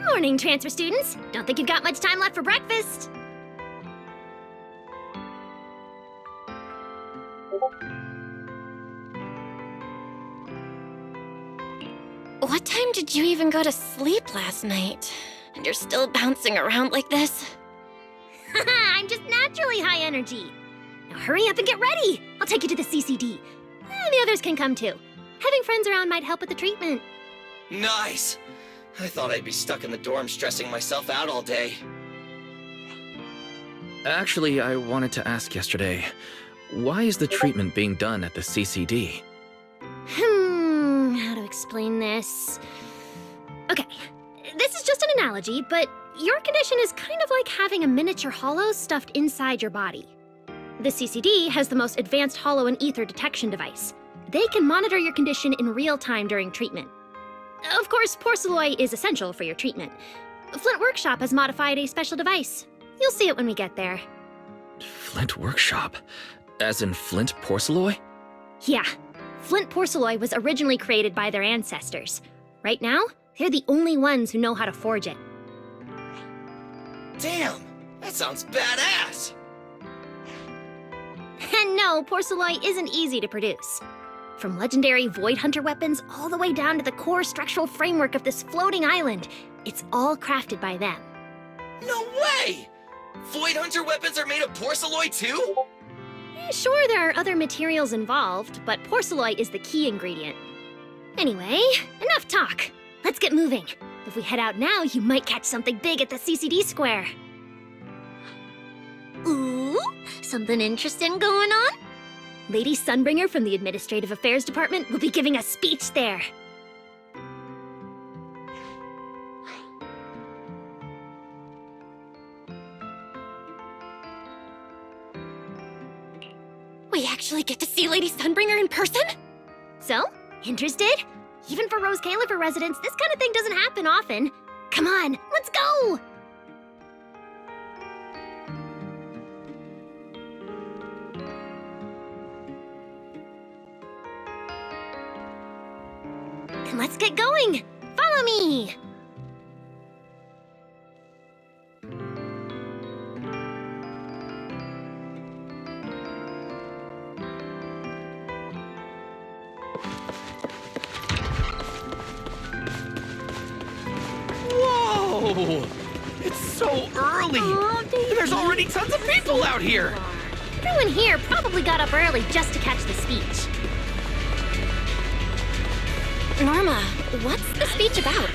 Morning, transfer students. Don't think you've got much time left for breakfast. What time did you even go to sleep last night? And you're still bouncing around like this? I'm just naturally high energy. Now hurry up and get ready. I'll take you to the CCD. The others can come too. Having friends around might help with the treatment. Nice. I thought I'd be stuck in the dorm stressing myself out all day. Actually, I wanted to ask yesterday, why is the treatment being done at the CCD? How to explain this? Okay, this is just an analogy, but your condition is kind of like having a miniature hollow stuffed inside your body. The CCD has the most advanced hollow and ether detection device. They can monitor your condition in real time during treatment. Of course, porcelloi is essential for your treatment. Flint Workshop has modified a special device. You'll see it when we get there. Flint Workshop? As in Flint Porcelloi? Yeah. Flint porcelloi was originally created by their ancestors. Right now, they're the only ones who know how to forge it. Damn, that sounds badass. And no, porcelloi isn't easy to produce. From legendary Void Hunter weapons all the way down to the core structural framework of this floating island, it's all crafted by them. No way! Void Hunter weapons are made of porcelloi too? Sure, there are other materials involved, but porcelloi is the key ingredient. Anyway, enough talk. Let's get moving. If we head out now, you might catch something big at the CCD square. Ooh, something interesting going on? Lady Sunbringer from the Administrative Affairs Department will be giving a speech there. We actually get to see Lady Sunbringer in person? So, interested? Even for Rose Califer residents, this kind of thing doesn't happen often. Come on, let's go! Then let's get going! Follow me! Whoa! It's so early! There's already tons of people out here! Everyone here probably got up early just to catch the speech. Norma, what's the speech about?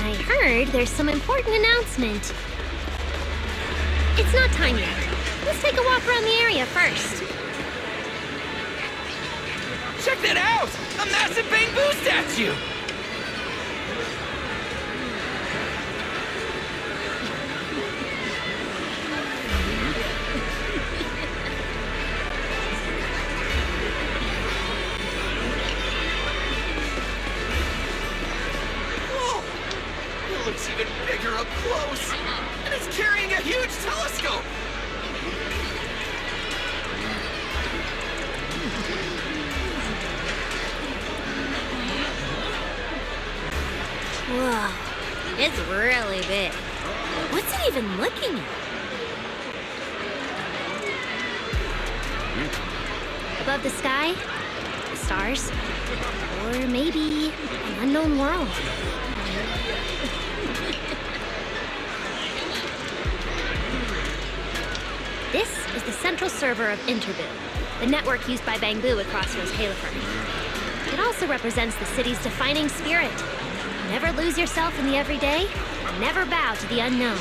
I heard there's some important announcement. It's not time yet. Let's take a walk around the area first. Check that out! A massive bamboo statue! Looks even bigger up close, and it's carrying a huge telescope! Whoa, it's really big. What's it even looking at? Above the sky, the stars, or maybe an unknown world. This is the central server of Interboo, the network used by Bangbu across Rose Califer. It also represents the city's defining spirit. Never lose yourself in the everyday, and never bow to the unknown.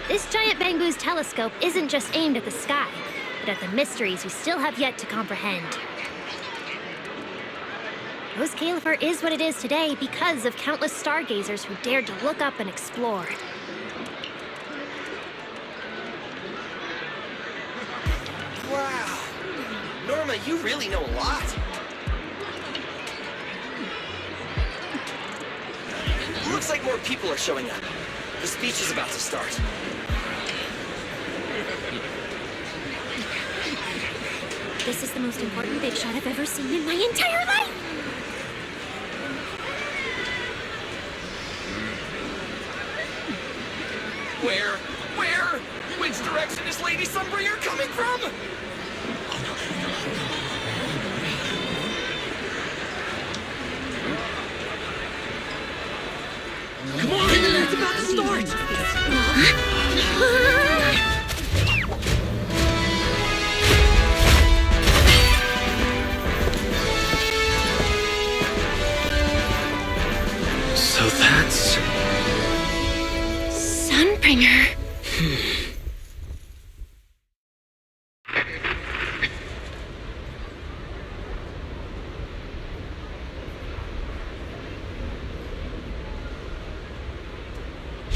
This giant Bangbu's telescope isn't just aimed at the sky, but at the mysteries we still have yet to comprehend. Rose Califer is what it is today because of countless stargazers who dared to look up and explore. Wow! Norma, you really know a lot. Looks like more people are showing up. The speech is about to start. This is the most important big shot I've ever seen in my entire life! Where? Which direction is Lady Sunbringer coming from? Come on! It's about to start! So that's... Sunbringer.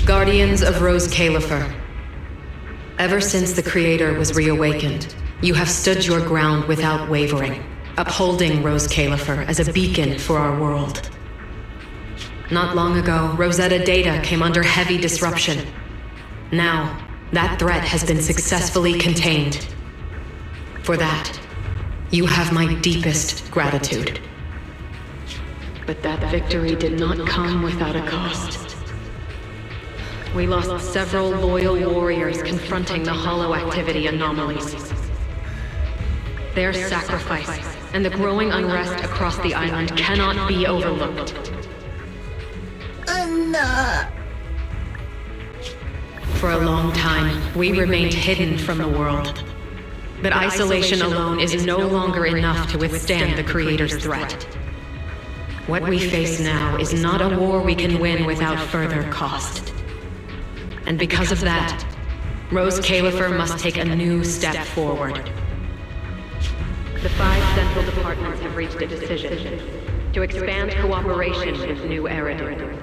Guardians of Rose Califer. Ever since the Creator was reawakened, you have stood your ground without wavering, upholding Rose Califer as a beacon for our world. Not long ago, Rosetta data came under heavy disruption. Now, that threat has been successfully contained. For that, you have my deepest gratitude. But that victory did not come without a cost. We lost several loyal warriors confronting the hollow activity anomalies. Their sacrifice and the growing unrest across the island cannot be overlooked. For a long time, we remained hidden from the world. But isolation alone is no longer enough to withstand the Creator's threat. What we face now is not a war we can win without further cost. And because of that, Rose Califer must take a new step forward. The 5 central departments have reached a decision to expand cooperation with New Eridu.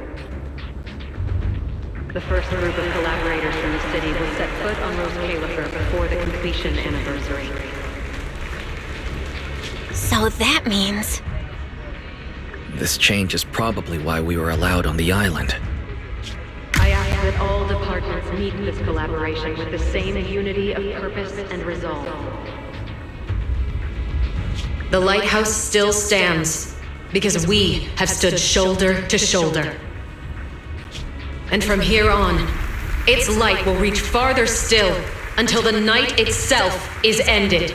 The first group of collaborators from the city will set foot on Rose Califer before the completion anniversary. So that means... This change is probably why we were allowed on the island. I ask that all departments meet this collaboration with the same unity of purpose and resolve. The lighthouse still stands because we have stood shoulder to shoulder. And from here on, its light will reach farther still until the night itself is ended.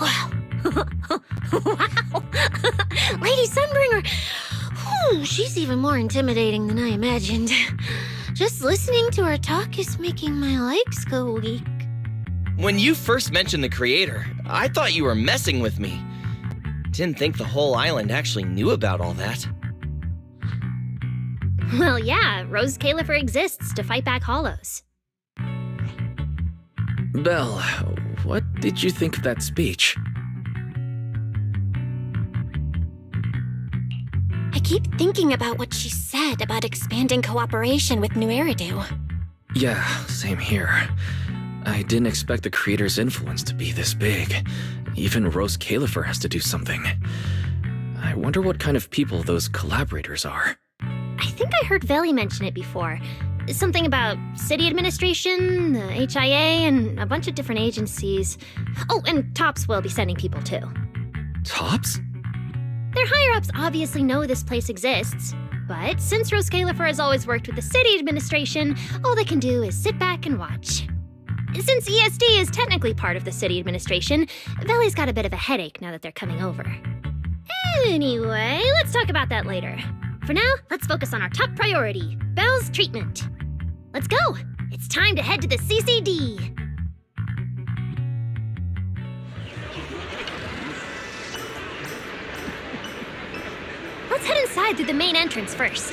Wow. Wow. Lady Sunbringer. Whew, she's even more intimidating than I imagined. Just listening to her talk is making my legs go weak. When you first mentioned the Creator, I thought you were messing with me. Didn't think the whole island actually knew about all that. Well, yeah, Rose Califer exists to fight back hollows. Belle, what did you think of that speech? I keep thinking about what she said about expanding cooperation with New Eridu. Yeah, same here. I didn't expect the Creator's influence to be this big. Even Rose Califer has to do something. I wonder what kind of people those collaborators are. I think I heard Veli mention it before. Something about city administration, the HIA, and a bunch of different agencies. Oh, and TOPS will be sending people too. TOPS? Their higher-ups obviously know this place exists, but since Rose Califer has always worked with the city administration, all they can do is sit back and watch. Since ESD is technically part of the city administration, Veli's got a bit of a headache now that they're coming over. Anyway, let's talk about that later. For now, let's focus on our top priority, Belle's treatment. Let's go! It's time to head to the CCD! Let's head inside through the main entrance first.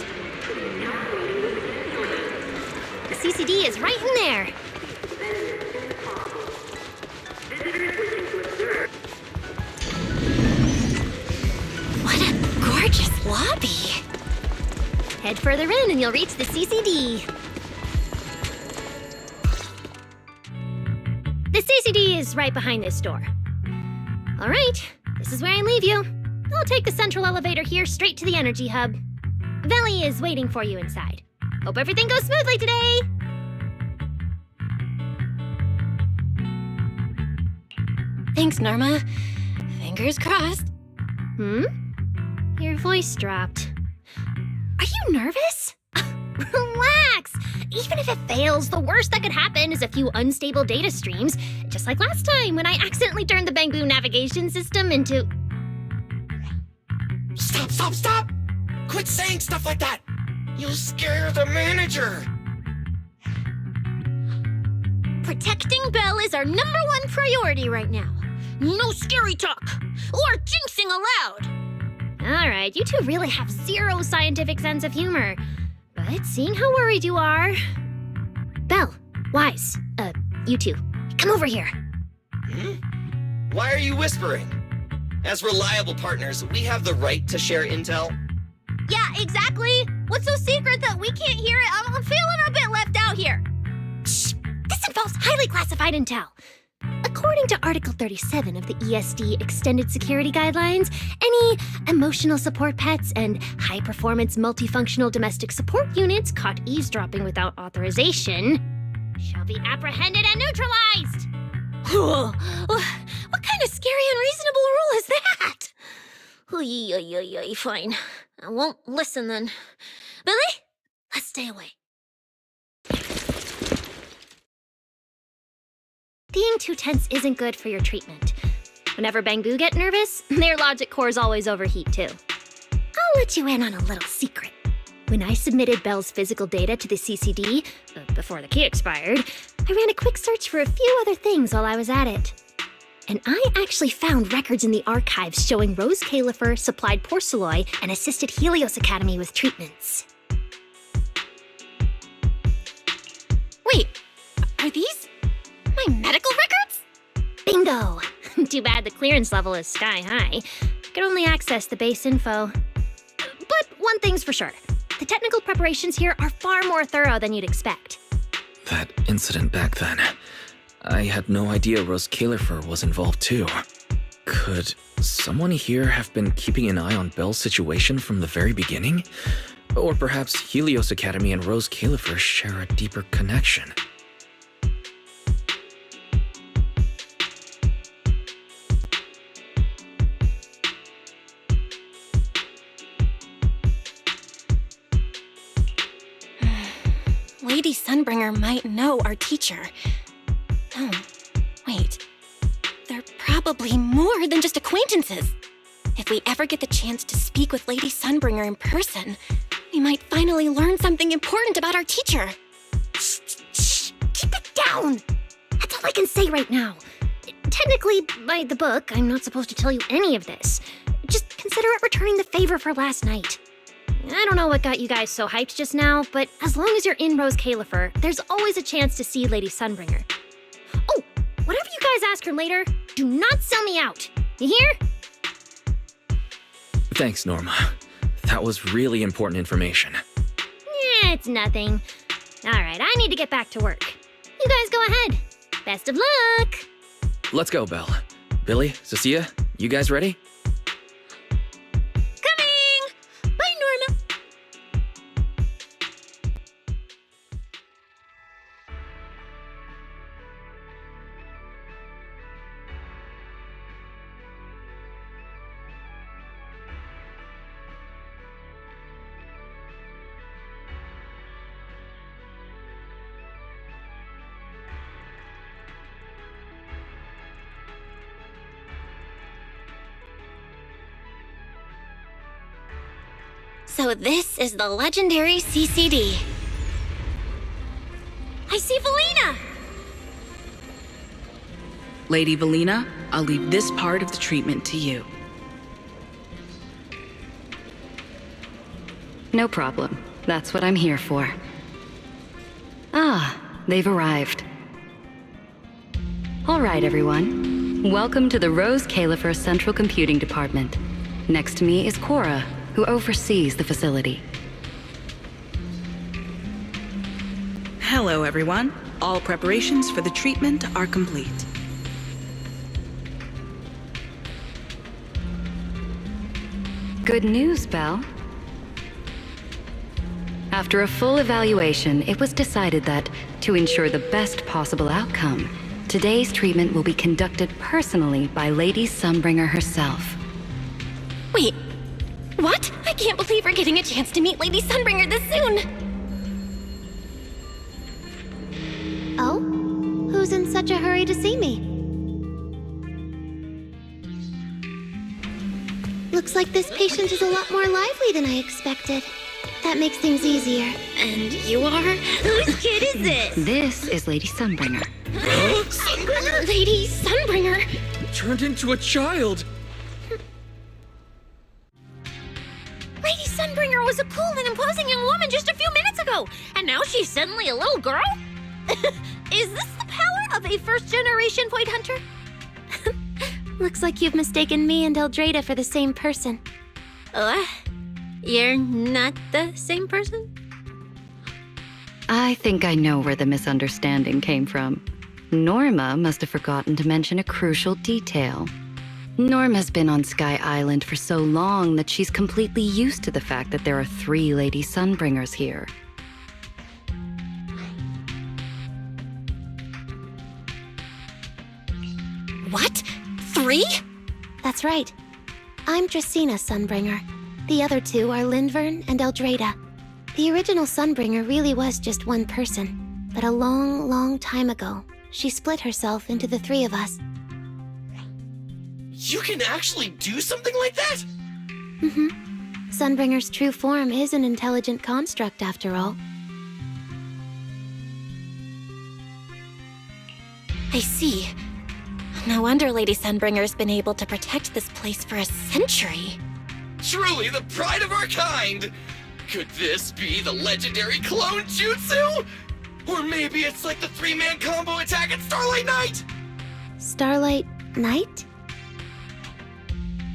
The CCD is right in there. What a gorgeous lobby. Head further in and you'll reach the CCD. The CCD is right behind this door. All right, this is where I leave you. I'll take the central elevator here straight to the energy hub. Veli is waiting for you inside. Hope everything goes smoothly today! Thanks, Norma. Fingers crossed. Your voice dropped. Are you nervous? Relax! Even if it fails, the worst that could happen is a few unstable data streams, just like last time when I accidentally turned the Bangbu navigation system into... Stop! Quit saying stuff like that! You'll scare the manager! Protecting Belle is our #1 priority right now. No scary talk, or jinxing allowed. All right, you two really have zero scientific sense of humor. But seeing how worried you are... Belle, Wise, you two, come over here. Why are you whispering? As reliable partners, we have the right to share intel. Yeah, exactly. What's so secret that we can't hear it? I'm feeling a bit left out here. Shh! This involves highly classified intel. According to Article 37 of the ESD Extended Security Guidelines, any emotional support pets and high-performance multifunctional domestic support units caught eavesdropping without authorization shall be apprehended and neutralized. What kind of scary, unreasonable rule is that? Fine. I won't listen then. Billy, let's stay away. Being too tense isn't good for your treatment. Whenever Bangu get nervous, their logic cores always overheat too. I'll let you in on a little secret. When I submitted Belle's physical data to the CCD, before the key expired, I ran a quick search for a few other things while I was at it. And I actually found records in the archives showing Rose Califer supplied Porceloy and assisted Helios Academy with treatments. Wait, are these my medical records? Bingo! Too bad the clearance level is sky high. I can only access the base info. But one thing's for sure. The technical preparations here are far more thorough than you'd expect. That incident back then. I had no idea Rose Califer was involved too. Could someone here have been keeping an eye on Belle's situation from the very beginning? Or perhaps Helios Academy and Rose Califer share a deeper connection? Lady Sunbringer might know our teacher. Oh, wait. They're probably more than just acquaintances. If we ever get the chance to speak with Lady Sunbringer in person, we might finally learn something important about our teacher. Shh! Keep it down! That's all I can say right now. Technically, by the book, I'm not supposed to tell you any of this. Just consider it returning the favor for last night. I don't know what got you guys so hyped just now, but as long as you're in Rose Califer, there's always a chance to see Lady Sunbringer. Oh, whatever you guys ask her later, do not sell me out. You hear? Thanks, Norma. That was really important information. Yeah, it's nothing. Alright, I need to get back to work. You guys go ahead. Best of luck! Let's go, Belle. Billy, Cecilia, you guys ready? So this is the legendary CCD. I see Valina! Lady Valina, I'll leave this part of the treatment to you. No problem. That's what I'm here for. Ah, they've arrived. All right, everyone. Welcome to the Rose Califer Central Computing Department. Next to me is Cora, who oversees the facility. Hello, everyone. All preparations for the treatment are complete. Good news, Belle. After a full evaluation, it was decided that, to ensure the best possible outcome, today's treatment will be conducted personally by Lady Sunbringer herself. Wait, what? I can't believe we're getting a chance to meet Lady Sunbringer this soon! Oh? Who's in such a hurry to see me? Looks like this patient is a lot more lively than I expected. That makes things easier. And you are? Whose kid is this? This is Lady Sunbringer. Sunbringer? Lady Sunbringer? Turned into a child! Lady Sunbringer was a cool and imposing young woman just a few minutes ago, and now she's suddenly a little girl? Is this the power of a first-generation point hunter? Looks like you've mistaken me and Eldrada for the same person. What? You're not the same person? I think I know where the misunderstanding came from. Norma must have forgotten to mention a crucial detail. Norma's been on Sky Island for so long that she's completely used to the fact that there are 3 Lady Sunbringers here. What? 3? That's right. I'm Dracena Sunbringer. The other 2 are Lindvern and Eldrada. The original Sunbringer really was just one person, but a long, long time ago, she split herself into the 3 of us. You can actually do something like that? Mm-hmm. Sunbringer's true form is an intelligent construct, after all. I see. No wonder Lady Sunbringer's been able to protect this place for a century. Truly the pride of our kind! Could this be the legendary clone jutsu? Or maybe it's like the 3-man combo attack at Starlight Night? Starlight Night?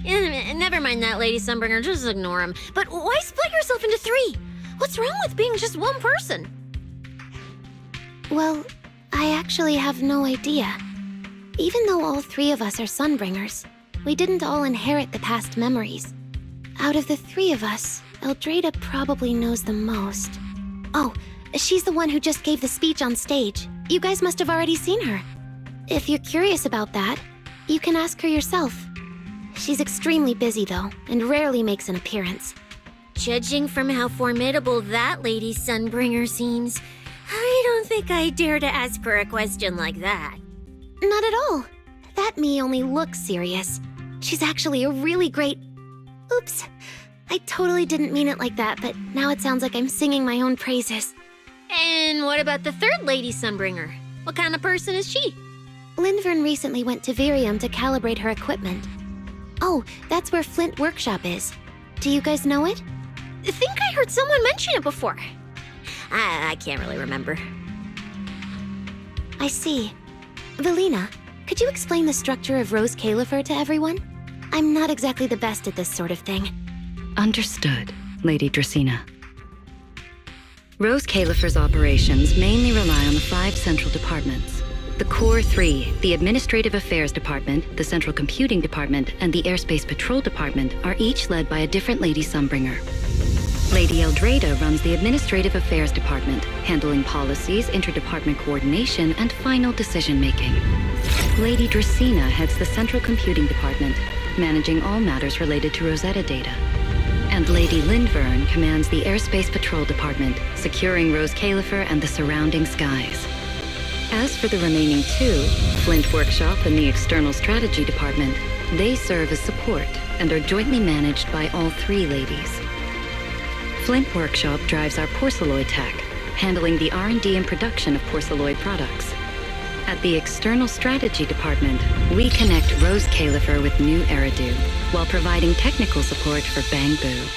Never mind that, Lady Sunbringer, just ignore him. But why split yourself into 3? What's wrong with being just one person? Well, I actually have no idea. Even though all 3 of us are Sunbringers, we didn't all inherit the past memories. Out of the 3 of us, Eldrada probably knows the most. Oh, she's the one who just gave the speech on stage. You guys must have already seen her. If you're curious about that, you can ask her yourself. She's extremely busy, though, and rarely makes an appearance. Judging from how formidable that Lady Sunbringer seems, I don't think I dare to ask her a question like that. Not at all. That me only looks serious. She's actually a really great... Oops. I totally didn't mean it like that, but now it sounds like I'm singing my own praises. And what about the 3rd Lady Sunbringer? What kind of person is she? Lindvern recently went to Virium to calibrate her equipment. Oh, that's where Flint Workshop is. Do you guys know it? I think I heard someone mention it before. I can't really remember. I see. Velina, could you explain the structure of Rose Califer to everyone? I'm not exactly the best at this sort of thing. Understood, Lady Dracena. Rose Califer's operations mainly rely on the 5 central departments. The Core 3, the Administrative Affairs Department, the Central Computing Department, and the Airspace Patrol Department are each led by a different Lady Sunbringer. Lady Eldrada runs the Administrative Affairs Department, handling policies, interdepartment coordination, and final decision-making. Lady Dracena heads the Central Computing Department, managing all matters related to Rosetta data. And Lady Lindvern commands the Airspace Patrol Department, securing Rose Califer and the surrounding skies. As for the remaining 2, Flint Workshop and the External Strategy Department, they serve as support and are jointly managed by all 3 ladies. Flint Workshop drives our porcelloid tech, handling the R&D and production of porcelloid products. At the External Strategy Department, we connect Rose Califer with new Eridu, while providing technical support for Bangbu.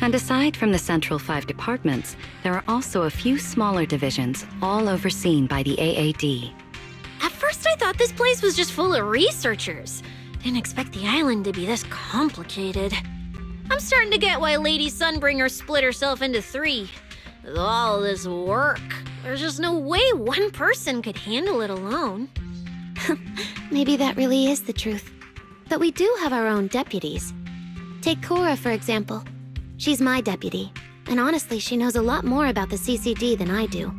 And aside from the central 5 departments, there are also a few smaller divisions, all overseen by the AAD. At first I thought this place was just full of researchers. Didn't expect the island to be this complicated. I'm starting to get why Lady Sunbringer split herself into 3. With all this work, there's just no way one person could handle it alone. Maybe that really is the truth. But we do have our own deputies. Take Cora, for example. She's my deputy, and honestly, she knows a lot more about the CCD than I do.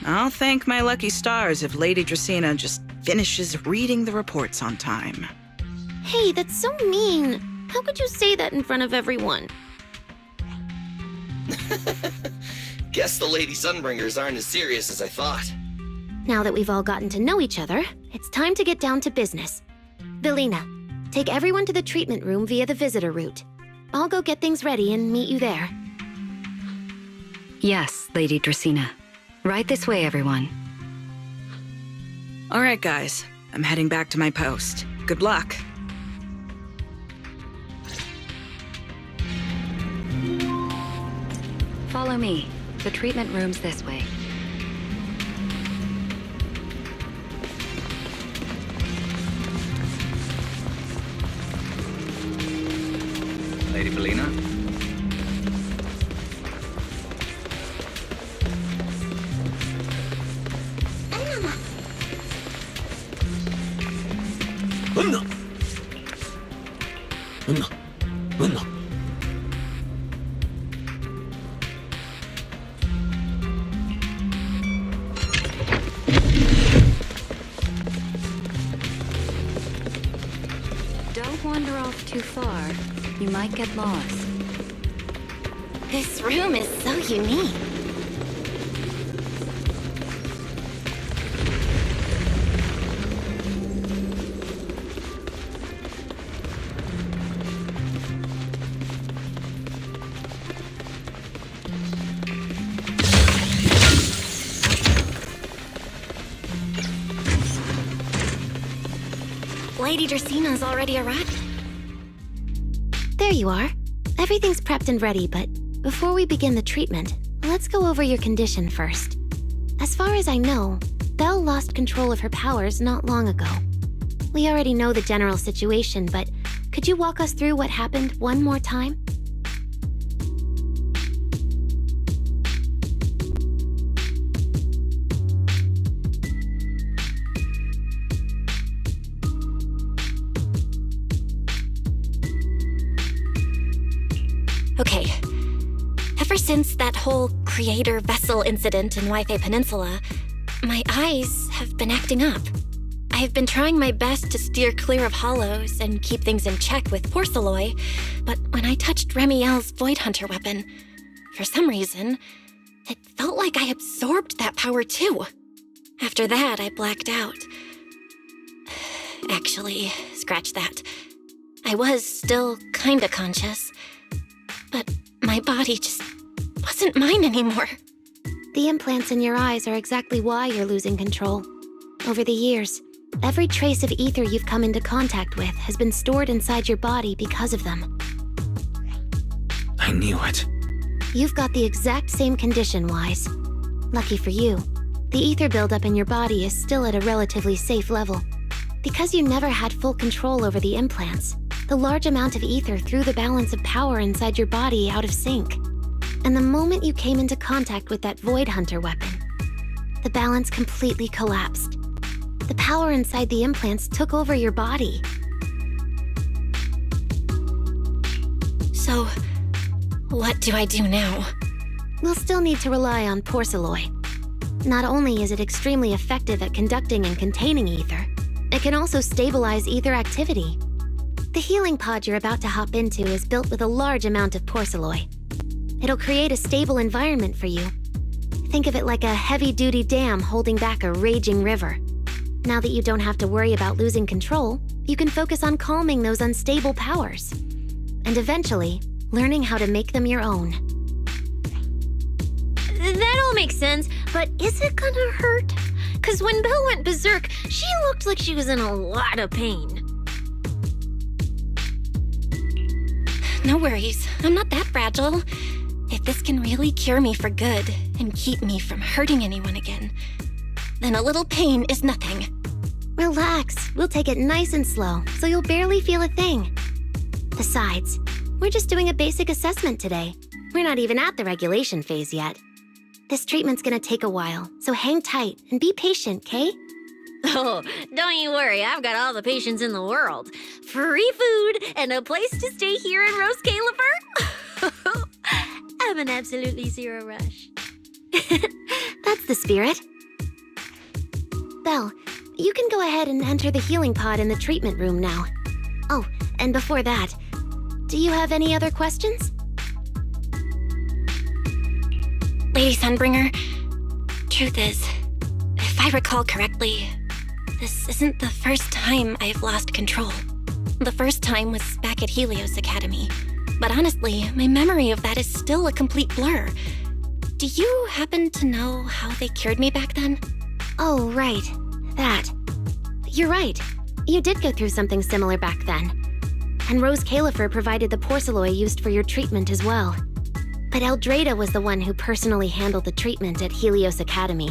I'll thank my lucky stars if Lady Dracena just finishes reading the reports on time. Hey, that's so mean. How could you say that in front of everyone? Guess the Lady Sunbringers aren't as serious as I thought. Now that we've all gotten to know each other, it's time to get down to business. Velina, take everyone to the treatment room via the visitor route. I'll go get things ready and meet you there. Yes, Lady Dracena. Right this way, everyone. All right, guys. I'm heading back to my post. Good luck. Follow Follow me. The treatment room's this way. Lady Belina? Don't wander off too far. You might get lost. This room is so unique. Lady Dracina's already arrived. There you are. Everything's prepped and ready, but before we begin the treatment, let's go over your condition first. As far as I know, Belle lost control of her powers not long ago. We already know the general situation, but could you walk us through what happened one more time? Okay. Ever since that whole creator vessel incident in Wi-Fi Peninsula, my eyes have been acting up. I've been trying my best to steer clear of hollows and keep things in check with porcelain, but when I touched Remiel's Void Hunter weapon, for some reason, it felt like I absorbed that power too. After that, I blacked out. Actually, scratch that. I was still kinda conscious, but my body just wasn't mine anymore. The implants in your eyes are exactly why you're losing control. Over the years, every trace of ether you've come into contact with has been stored inside your body because of them. I knew it. You've got the exact same condition, Wise. Lucky for you, the ether buildup in your body is still at a relatively safe level. Because you never had full control over the implants, the large amount of ether threw the balance of power inside your body out of sync. And the moment you came into contact with that Void Hunter weapon, the balance completely collapsed. The power inside the implants took over your body. So, what do I do now? We'll still need to rely on porcelain. Not only is it extremely effective at conducting and containing ether, it can also stabilize ether activity. The healing pod you're about to hop into is built with a large amount of porcelain. It'll create a stable environment for you. Think of it like a heavy-duty dam holding back a raging river. Now that you don't have to worry about losing control, you can focus on calming those unstable powers. And eventually, learning how to make them your own. That all makes sense, but is it gonna hurt? Because when Belle went berserk, she looked like she was in a lot of pain. No worries, I'm not that fragile. If this can really cure me for good and keep me from hurting anyone again, then a little pain is nothing. Relax, we'll take it nice and slow, so you'll barely feel a thing. Besides, we're just doing a basic assessment today. We're not even at the regulation phase yet. This treatment's gonna take a while, so hang tight and be patient, Kay? Oh, don't you worry, I've got all the patience in the world. Free food and a place to stay here in Rose Califer. I'm an absolutely zero rush. That's the spirit. Belle, you can go ahead and enter the healing pod in the treatment room now. Oh, and before that, do you have any other questions? Lady Sunbringer, truth is, if I recall correctly, this isn't the first time I've lost control. The first time was back at Helios Academy. But honestly, my memory of that is still a complete blur. Do you happen to know how they cured me back then? Oh, right. That. You're right. You did go through something similar back then. And Rose Califer provided the porcelain used for your treatment as well. but Eldrada was the one who personally handled the treatment at Helios Academy.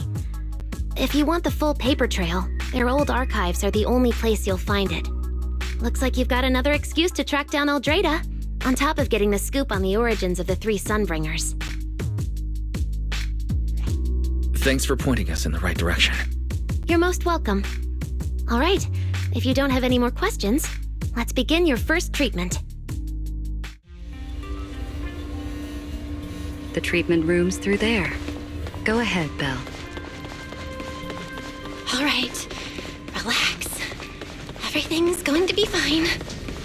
If you want the full paper trail, their old archives are the only place you'll find it. Looks like you've got another excuse to track down Eldrada, on top of getting the scoop on the origins of the 3 Sunbringers. Thanks for pointing us in the right direction. You're most welcome. All right, if you don't have any more questions, let's begin your first treatment. The treatment room's through there. Go ahead, Belle. All right, relax. Everything's going to be fine.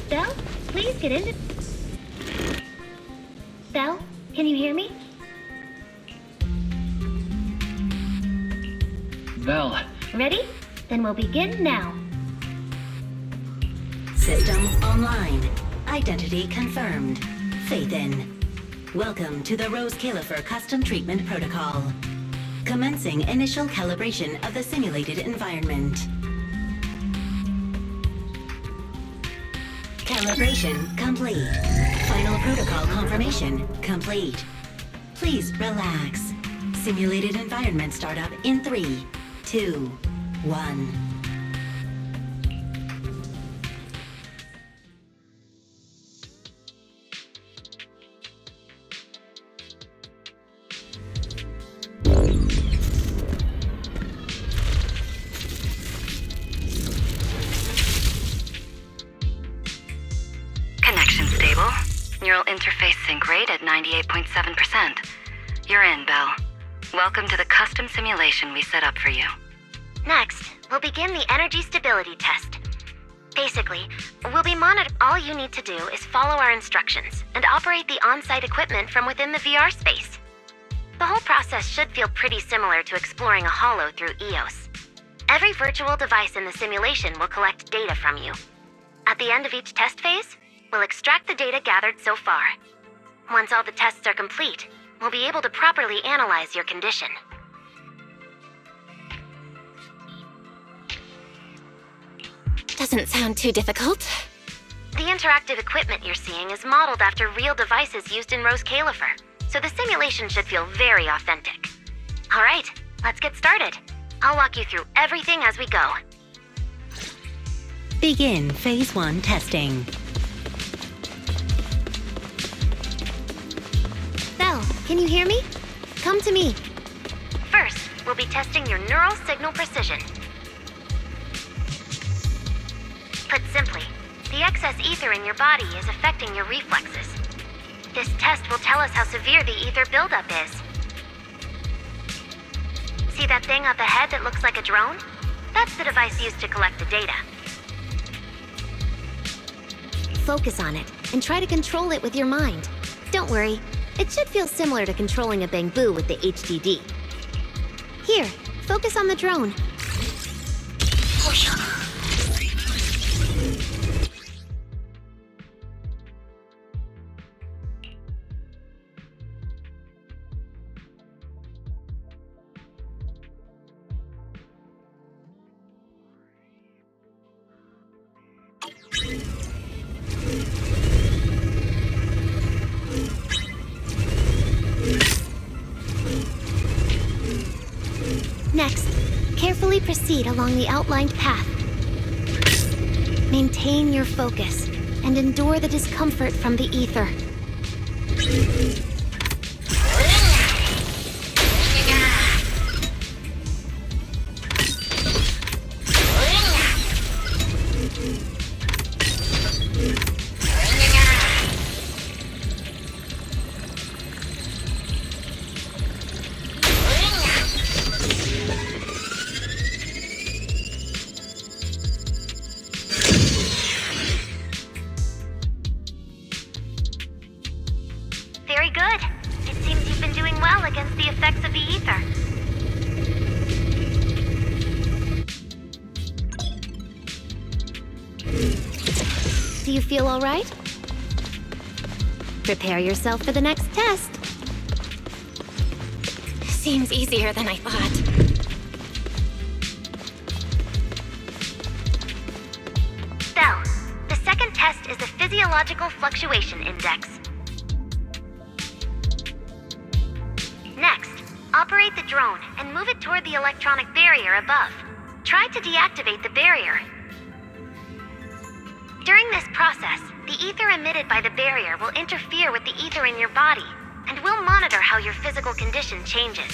Belle, please get in. Belle, can you hear me? Belle. Ready? Then we'll begin now. System online. Identity confirmed. Faith in. Welcome to the Rose Califer Custom Treatment Protocol. Commencing initial calibration of the simulated environment. Calibration complete. Final protocol confirmation complete. Please relax. Simulated environment startup in 3, 2, 1. Connection stable. Neural interface sync rate at 98.7%. You're in, Belle. Welcome to the custom simulation we set up for you. Next, we'll begin the energy stability test. Basically, we'll be monitoring. All you need to do is follow our instructions and operate the on-site equipment from within the VR space. The whole process should feel pretty similar to exploring a holo through EOS. Every virtual device in the simulation will collect data from you. At the end of each test phase, we'll extract the data gathered so far. Once all the tests are complete, we'll be able to properly analyze your condition. Doesn't sound too difficult. The interactive equipment you're seeing is modeled after real devices used in Rose Califer, so the simulation should feel very authentic. All right, let's get started. I'll walk you through everything as we go. Begin Phase 1 testing. Belle, can you hear me? Come to me. First, we'll be testing your neural signal precision. Put simply, the excess ether in your body is affecting your reflexes. This test will tell us how severe the ether buildup is. See that thing up ahead that looks like a drone? That's the device used to collect the data. Focus on it, and try to control it with your mind. Don't worry, it should feel similar to controlling a bamboo with the HDD. Here, focus on the drone. Next, carefully proceed along the outlined path. Maintain your focus and endure the discomfort from the ether. Very good. It seems you've been doing well against the effects of the ether. Do you feel all right? Prepare yourself for the next test. Seems easier than I thought. Belle, the second test is the physiological fluctuation index. Operate the drone and move it toward the electronic barrier above. Try to deactivate the barrier. During this process, the ether emitted by the barrier will interfere with the ether in your body, and we'll monitor how your physical condition changes.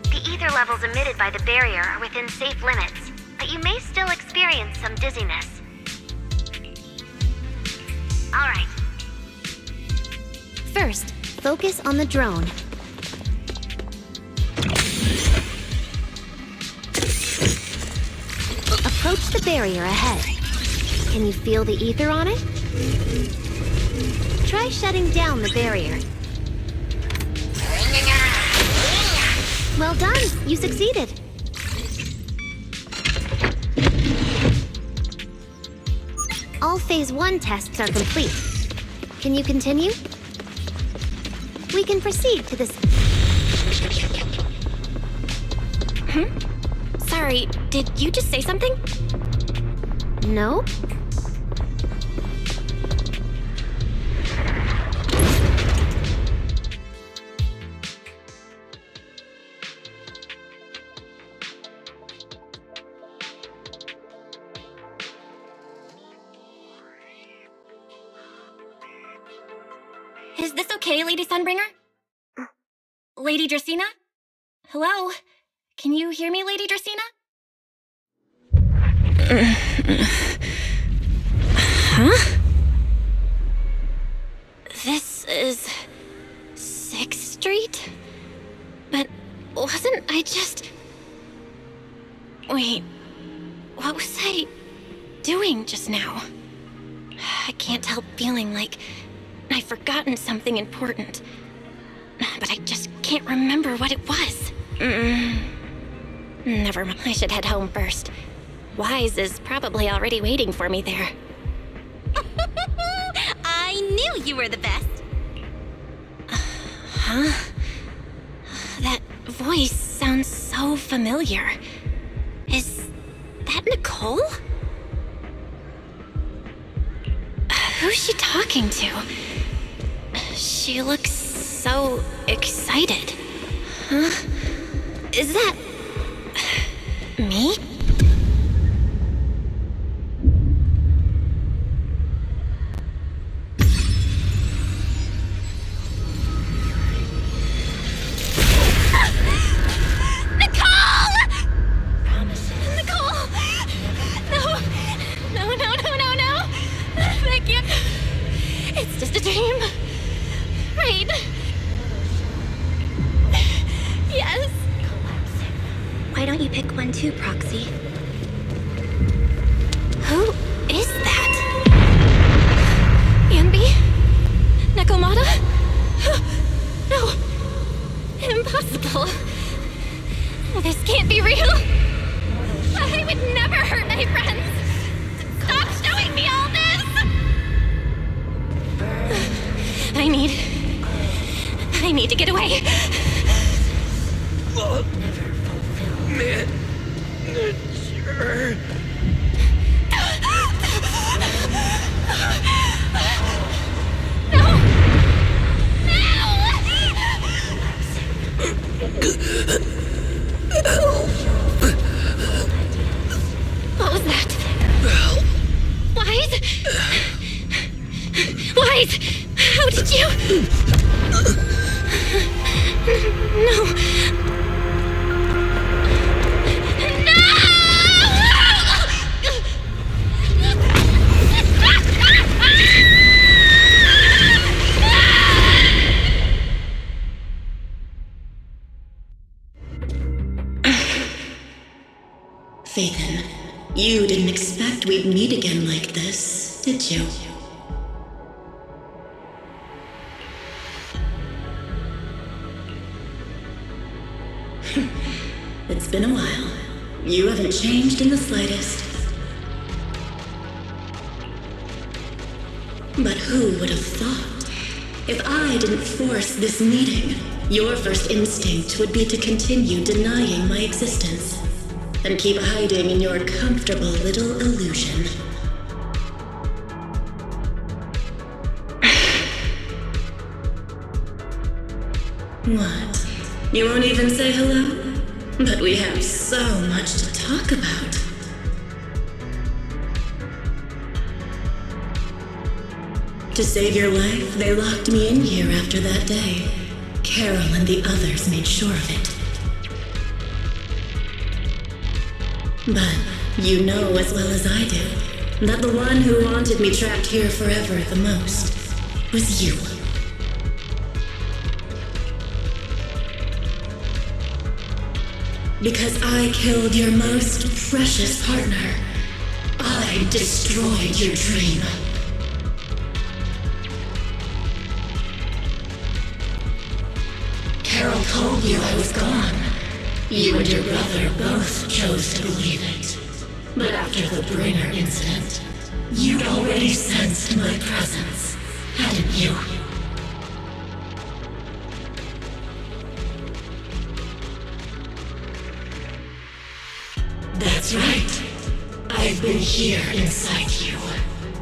The ether levels emitted by the barrier are within safe limits, but you may still experience some dizziness. All right. First, focus on the drone. Approach the barrier ahead. Can you feel the ether on it? Try shutting down the barrier. Well done, you succeeded. All Phase 1 tests are complete. Can you continue? We can proceed to this... Sorry, did you just say something? No? Is this okay, Lady Sunbringer? Lady Dracaena? Hello? Can you hear me, Lady Dracaena? Huh? This is 6th Street? But wasn't I just... Wait, what was I doing just now? I can't help feeling like I've forgotten something important, but I just can't remember what it was. Never mind, I should head home first. Wise is probably already waiting for me there. I knew you were the best. Huh? That voice sounds so familiar. Is that Nicole? Who's she talking to? She looks so excited. Huh? Is that... me? Why don't you pick one too, Proxy? Who is that? Yanbi? Nakomata? No! Impossible! This can't be real! I would never hurt my friends! Stop showing me all this! I need to get away! Sure. What was that? Wise? Wise! How did you... No... Phaethon, you didn't expect we'd meet again like this, did you? It's been a while. You haven't changed in the slightest. But who would have thought? If I didn't force this meeting, your first instinct would be to continue denying my existence. And keep hiding in your comfortable little illusion. What? You won't even say hello? But we have so much to talk about. To save your life, they locked me in here after that day. Carol and the others made sure of it. But you know as well as I do that the one who wanted me trapped here forever the most was you. Because I killed your most precious partner. I destroyed your dream. Carol told you I was gone. You and your brother both chose to believe it. But after the Bringer incident, you'd already sensed my presence, hadn't you? That's right. I've been here inside you.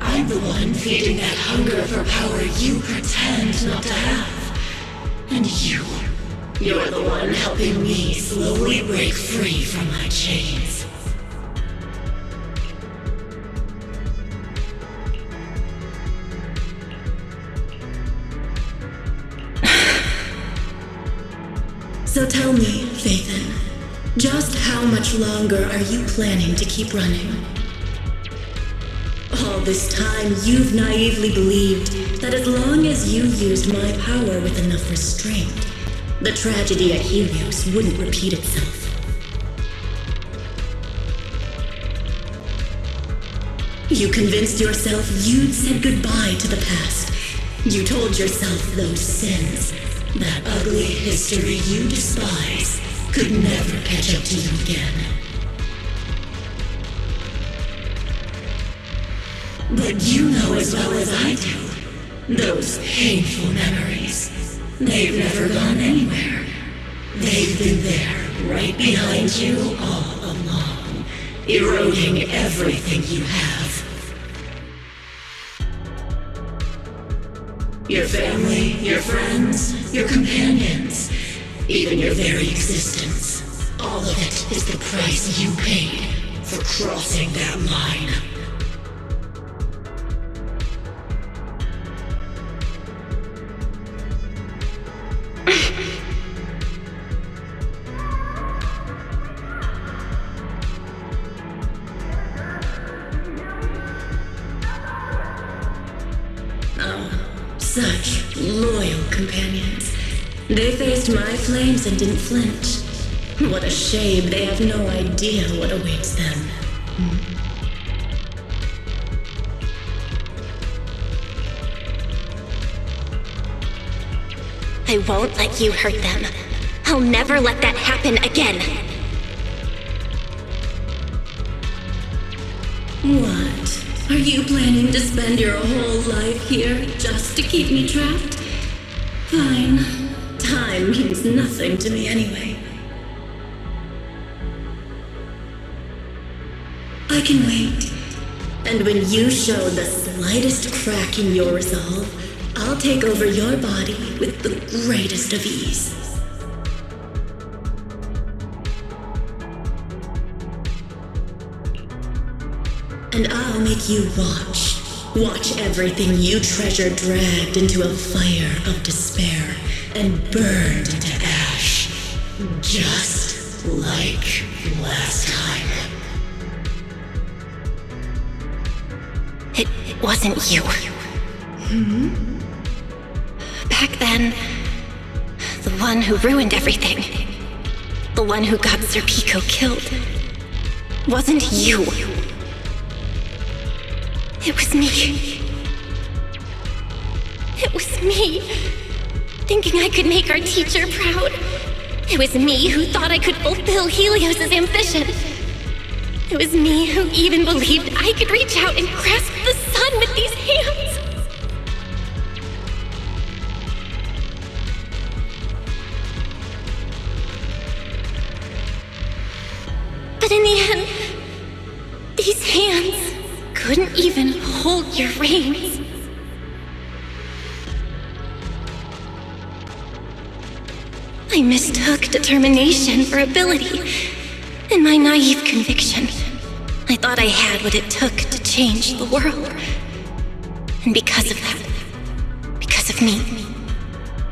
I'm the one feeding that hunger for power you pretend not to have. And you're the one helping me slowly break free from my chains. So tell me, Faithin, just how much longer are you planning to keep running? All this time, you've naively believed that as long as you used my power with enough restraint, the tragedy at Helios wouldn't repeat itself. You convinced yourself you'd said goodbye to the past. You told yourself those sins, that ugly history you despise, could never catch up to you again. But you know as well as I do, those painful memories, they've never gone anywhere. They've been there, right behind you all along, eroding everything you have. Your family, your friends, your companions, even your very existence. All of it is the price you paid for crossing that line. Such loyal companions. They faced my flames and didn't flinch. What a shame they have no idea what awaits them. I won't let you hurt them. I'll never let that happen again. What? Are you planning to spend your whole life here just to keep me trapped? Fine. Time means nothing to me anyway. I can wait. And when you show the slightest crack in your resolve, I'll take over your body with the greatest of ease. And I'll make you watch. Watch everything you treasure dragged into a fire of despair and burned into ash. Just like last time. It wasn't you. Back then, the one who ruined everything, the one who got Sir Pico killed, wasn't you. It was me. It was me, thinking I could make our teacher proud. It was me who thought I could fulfill Helios's ambition. It was me who even believed I could reach out and grasp the sun with these hands. But in the end, these hands couldn't even hold your reins. I mistook determination for ability. In my naive conviction, I thought I had what it took to change the world. And because of that, because of me,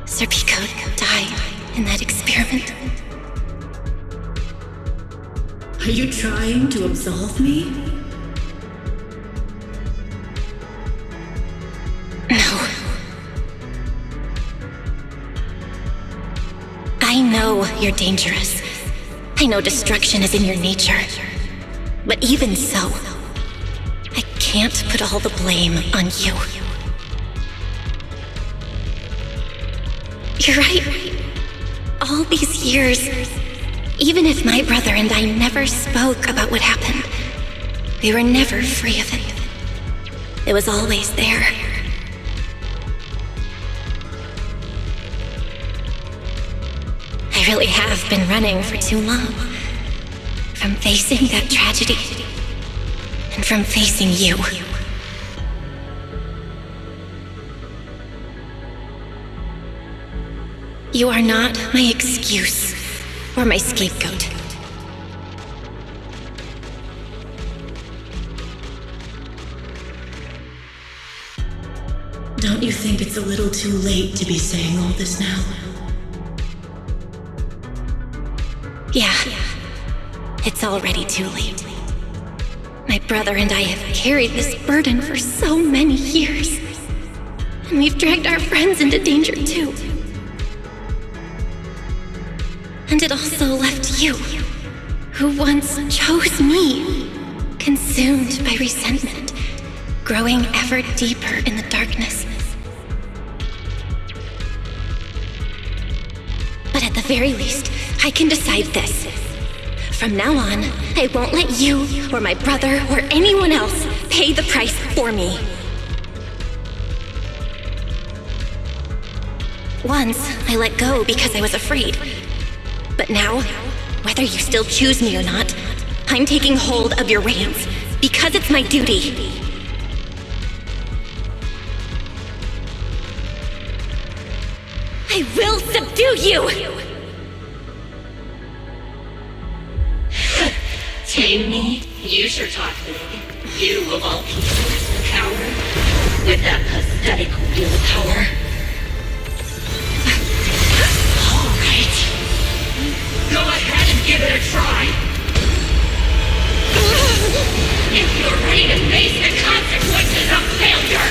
Sir Pico died in that experiment. Are you trying to absolve me? No. I know you're dangerous. I know destruction is in your nature. But even so, I can't put all the blame on you. You're right. All these years, even if my brother and I never spoke about what happened, we were never free of it. It was always there. I really have been running for too long. From facing that tragedy, and from facing you. You are not my excuse or my scapegoat. Don't you think it's a little too late to be saying all this now? Yeah. It's already too late. My brother and I have carried this burden for so many years. And we've dragged our friends into danger too. And it also left you, who once chose me, consumed by resentment, growing ever deeper in the darkness. But at the very least, I can decide this. From now on, I won't let you, or my brother, or anyone else pay the price for me. Once, I let go because I was afraid. But now, whether you still choose me or not, I'm taking hold of your reins, because it's my duty. I will subdue you! Tame me? You sure talk big. You of all people, coward. With that pathetic willpower. All right. Go ahead and give it a try. If you're ready to face the consequences of failure.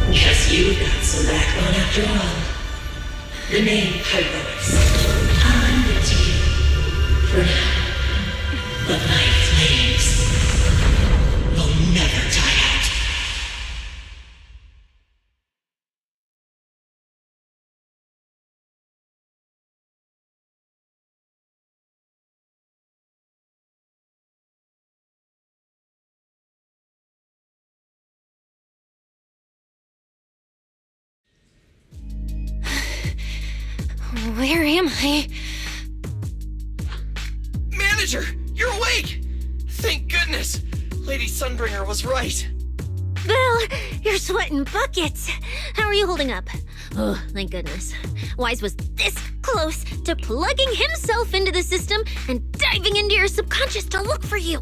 Guess you got some backbone after all. The name Heroics. I'm with you. For now. But my flames will never die out. Where am I? Manager, you're awake! Thank goodness! Lady Sunbringer was right. Bill, you're sweating buckets. How are you holding up? Oh, thank goodness. Wise was this close to plugging himself into the system and diving into your subconscious to look for you.